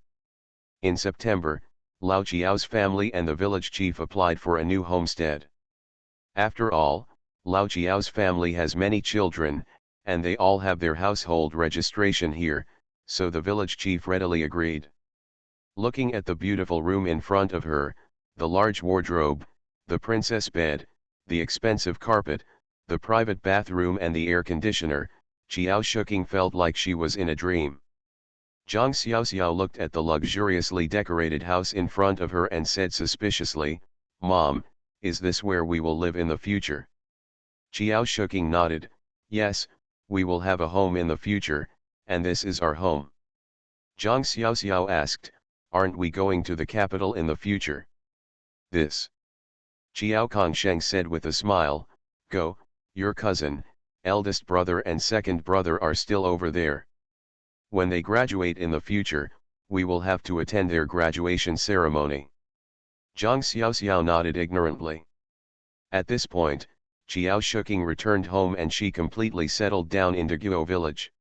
In September, Lao Jiao's family and the village chief applied for a new homestead. After all, Lao Jiao's family has many children, and they all have their household registration here, so the village chief readily agreed. Looking at the beautiful room in front of her, the large wardrobe, the princess bed, the expensive carpet, the private bathroom and the air conditioner, Jiao Shuking felt like she was in a dream. Zhang Xiaoxiao looked at the luxuriously decorated house in front of her and said suspiciously, Mom, is this where we will live in the future? Jiao Shuking nodded, yes, we will have a home in the future, and this is our home. Zhang Xiaoxiao asked, aren't we going to the capital in the future? This. Jiao Kongsheng said with a smile, go, your cousin, eldest brother and second brother are still over there. When they graduate in the future, we will have to attend their graduation ceremony. Zhang Xiaoxiao nodded ignorantly. At this point, Jiao Shuking returned home and she completely settled down in Guo village.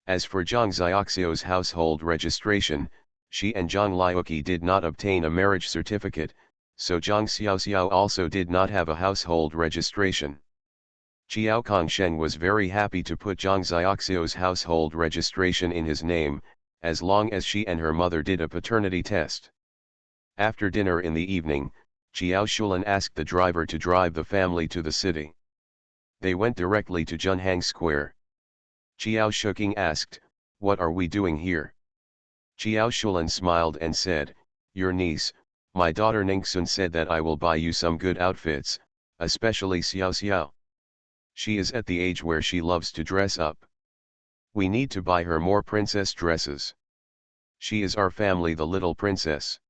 As for Zhang Xiaoxiao's household registration, she and Zhang Liuqi did not obtain a marriage certificate, so Zhang Xiaoxiao also did not have a household registration. Jiao Kongsheng was very happy to put Zhang Xiaoxiao's household registration in his name, as long as she and her mother did a paternity test. After dinner in the evening, Jiao Shulan asked the driver to drive the family to the city. They went directly to Junhang Square. Jiao Shuking asked, what are we doing here? Jiao Shulan smiled and said, your niece, my daughter Ningxun said that I will buy you some good outfits, especially Xiao Xiao. She is at the age where she loves to dress up. We need to buy her more princess dresses. She is our family, the little princess.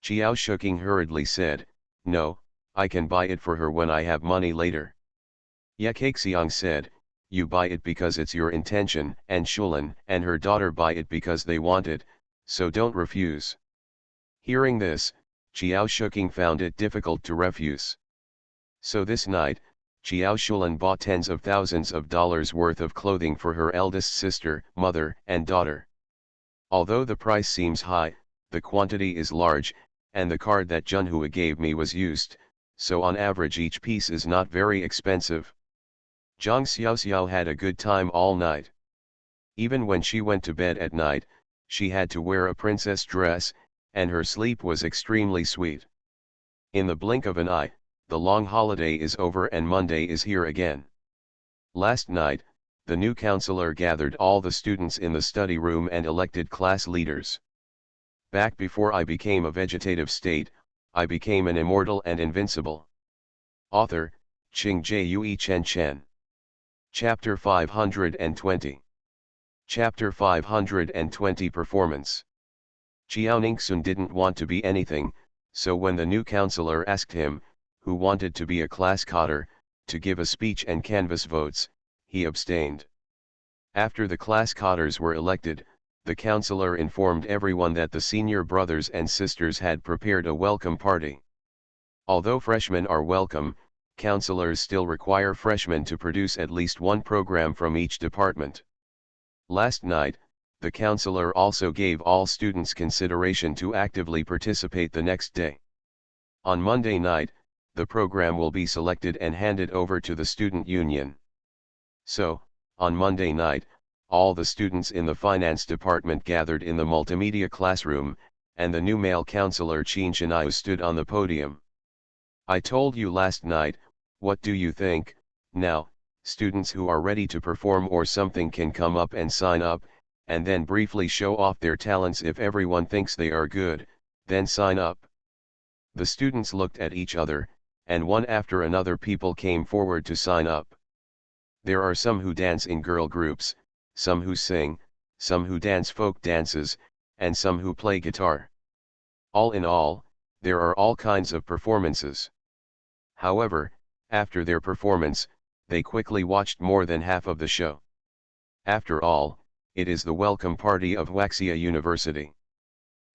Jiao Shuking hurriedly said, no, I can buy it for her when I have money later. Ye Kaixiang said, you buy it because it's your intention, and Shulan and her daughter buy it because they want it, so don't refuse. Hearing this, Jiao Shuking found it difficult to refuse. So this night, Jiao Shulan bought tens of thousands of dollars worth of clothing for her eldest sister, mother, and daughter. Although the price seems high, the quantity is large, and the card that Junhua gave me was used, so on average each piece is not very expensive. Zhang Xiaoxiao had a good time all night. Even when she went to bed at night, she had to wear a princess dress, and her sleep was extremely sweet. In the blink of an eye, the long holiday is over and Monday is here again. Last night, the new counselor gathered all the students in the study room and elected class leaders. Back before I became a vegetative state, I became an immortal and invincible. Author, Qing Jue Chen Chen. Chapter 520. Chapter 520 Performance. Jiao Ningxun didn't want to be anything, so when the new counselor asked him, who wanted to be a class cotter, to give a speech and canvass votes, he abstained. After the class cadres were elected, the counselor informed everyone that the senior brothers and sisters had prepared a welcome party. Although freshmen are welcome, counselors still require freshmen to produce at least one program from each department. Last night, the counselor also gave all students consideration to actively participate the next day. On Monday night, the program will be selected and handed over to the student union. So, on Monday night, all the students in the finance department gathered in the multimedia classroom, and the new male counselor Chin Chinayu stood on the podium. I told you last night, what do you think? Now, students who are ready to perform or something can come up and sign up, and then briefly show off their talents. If everyone thinks they are good, then sign up. The students looked at each other, and one after another people came forward to sign up. There are some who dance in girl groups, some who sing, some who dance folk dances, and some who play guitar. All in all, there are all kinds of performances. However, after their performance, they quickly watched more than half of the show. After all, it is the welcome party of Waxia University.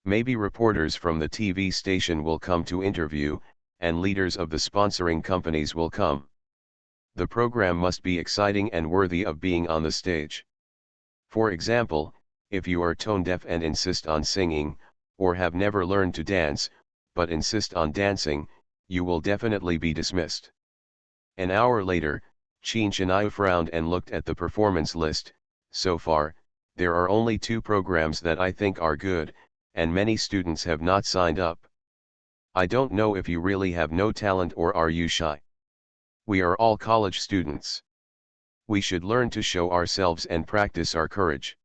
Maybe reporters from the TV station will come to interview, and leaders of the sponsoring companies will come. The program must be exciting and worthy of being on the stage. For example, if you are tone deaf and insist on singing, or have never learned to dance, but insist on dancing, you will definitely be dismissed. An hour later, Chin Chinayu frowned and looked at the performance list. So far, there are only 2 programs that I think are good, and many students have not signed up. I don't know if you really have no talent or are you shy. We are all college students. We should learn to show ourselves and practice our courage.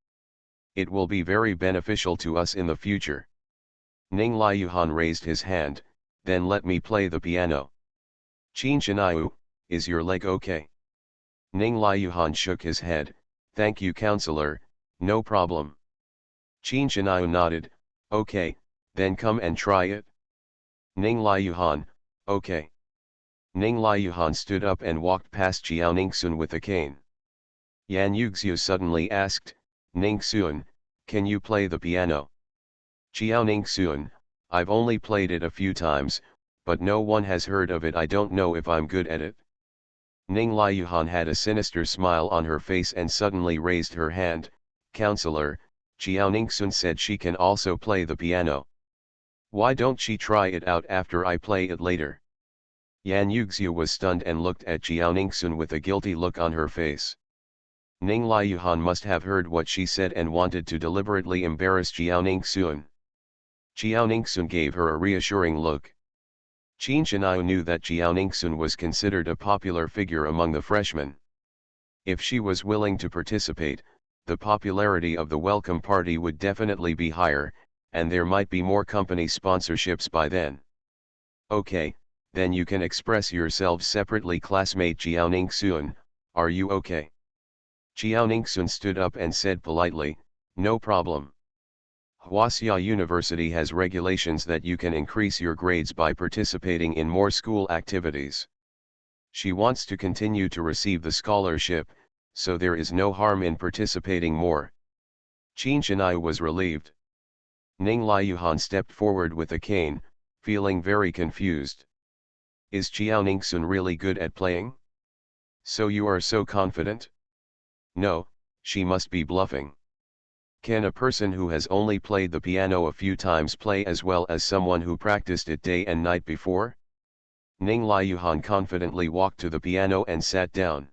It will be very beneficial to us in the future. Ning Liuhan raised his hand, then let me play the piano. Chin Chinayu, is your leg okay? Ning Liuhan shook his head, thank you counselor, no problem. Chin Chinayu nodded, okay, then come and try it. Ning Liuhan, okay. Ning Liuhan stood up and walked past Jiao Ningxun with a cane. Yan Yuxiu suddenly asked, Ningxun, can you play the piano? Jiao Ningxun, I've only played it a few times, but no one has heard of it. I don't know if I'm good at it. Ning Liuhan had a sinister smile on her face and suddenly raised her hand, counselor, Jiao Ningxun said she can also play the piano. Why don't she try it out after I play it later? Yan Yuxiu was stunned and looked at Jiao Ningxun with a guilty look on her face. Ning Liuhan must have heard what she said and wanted to deliberately embarrass Jiao Ningxun. Jiao Ningxun gave her a reassuring look. Chin Chinayu knew that Jiao Ningxun was considered a popular figure among the freshmen. If she was willing to participate, the popularity of the welcome party would definitely be higher, and there might be more company sponsorships by then. Okay, then you can express yourselves separately. Classmate Jiao Ningxun, are you okay? Jiao Ningxun stood up and said politely, no problem. Huaxia University has regulations that you can increase your grades by participating in more school activities. She wants to continue to receive the scholarship, so there is no harm in participating more. Chin Chinayu was relieved. Ning Liuhan stepped forward with a cane, feeling very confused. Is Jiao Ningxun really good at playing? So you are so confident? No, she must be bluffing. Can a person who has only played the piano a few times play as well as someone who practiced it day and night before? Ning Liuhan confidently walked to the piano and sat down.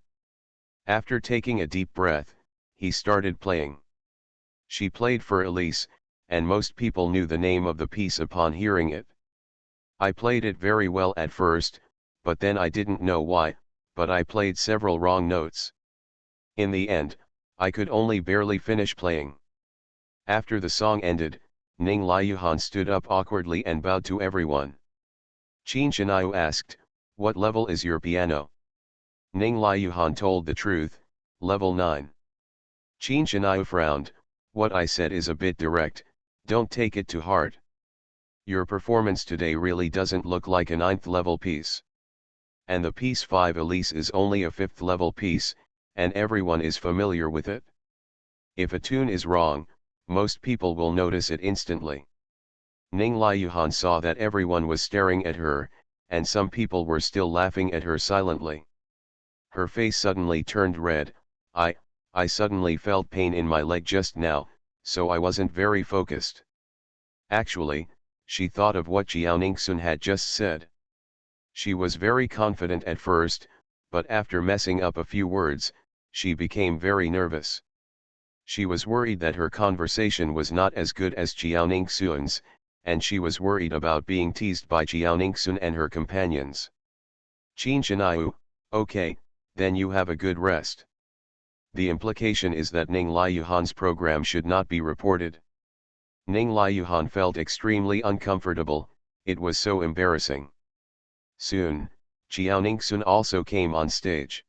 After taking a deep breath, he started playing. She played for Elise, and most people knew the name of the piece upon hearing it. I played it very well at first, but then I didn't know why, but I played several wrong notes. In the end, I could only barely finish playing. After the song ended, Ning Liuhan stood up awkwardly and bowed to everyone. Chin Chinayu asked, what level is your piano? Ning Liuhan told the truth, level 9. Chin Chinayu frowned, what I said is a bit direct, don't take it to heart. Your performance today really doesn't look like a 9th level piece. And the piece 5 Elise is only a 5th level piece, and everyone is familiar with it. If a tune is wrong, most people will notice it instantly. Ning Liuhan saw that everyone was staring at her, and some people were still laughing at her silently. Her face suddenly turned red. I suddenly felt pain in my leg just now, so I wasn't very focused. Actually, she thought of what Jiaoningsun had just said. She was very confident at first, but after messing up a few words, she became very nervous. She was worried that her conversation was not as good as Jiaoningsun's, and she was worried about being teased by Jiaoningsun and her companions. Qin Shinayu, okay, then you have a good rest. The implication is that Ning Liuhan's program should not be reported. Ning Liuhan felt extremely uncomfortable, it was so embarrassing. Soon, Jiaoningsun also came on stage.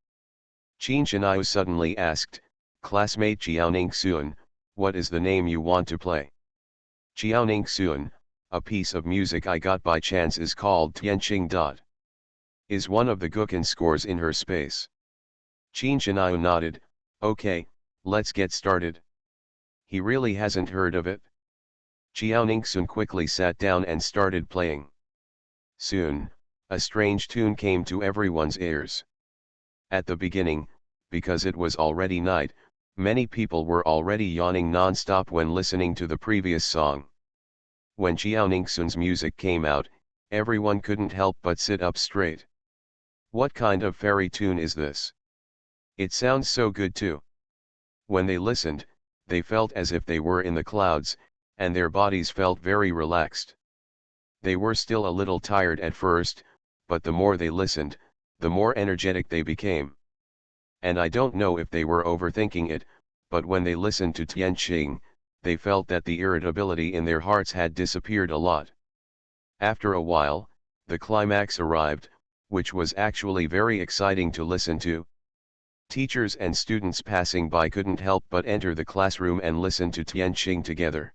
Qin Shinayu suddenly asked, "Classmate Jiaoningsun, what is the name you want to play?" Jiaoningsun, "A piece of music I got by chance is called Tianqing. Is one of the Gukan scores in her space." Qin Shinayu nodded, "Okay, let's get started." He really hasn't heard of it. Jiaoningsun quickly sat down and started playing. Soon, a strange tune came to everyone's ears. At the beginning, because it was already night, many people were already yawning non-stop when listening to the previous song. When Jiaoningsun's music came out, everyone couldn't help but sit up straight. What kind of fairy tune is this? It sounds so good too. When they listened, they felt as if they were in the clouds, and their bodies felt very relaxed. They were still a little tired at first, but the more they listened, the more energetic they became. And I don't know if they were overthinking it, but when they listened to Tianqing, they felt that the irritability in their hearts had disappeared a lot. After a while, the climax arrived, which was actually very exciting to listen to. Teachers and students passing by couldn't help but enter the classroom and listen to Tianqing together.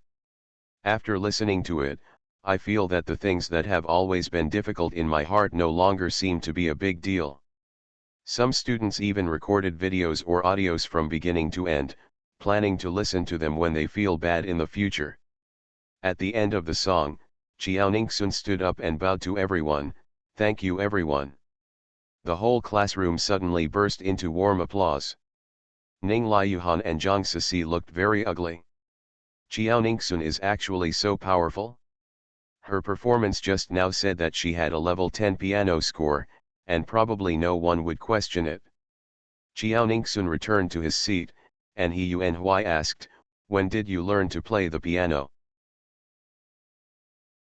After listening to it, I feel that the things that have always been difficult in my heart no longer seem to be a big deal. Some students even recorded videos or audios from beginning to end, planning to listen to them when they feel bad in the future. At the end of the song, Jiaoningsun stood up and bowed to everyone, "Thank you everyone." The whole classroom suddenly burst into warm applause. Ning Liuhan and Zhang Sisi looked very ugly. Jiaoningsun is actually so powerful? Her performance just now said that she had a level 10 piano score, and probably no one would question it. Jiaoningsun returned to his seat, and he Yuanhui asked, "When did you learn to play the piano?"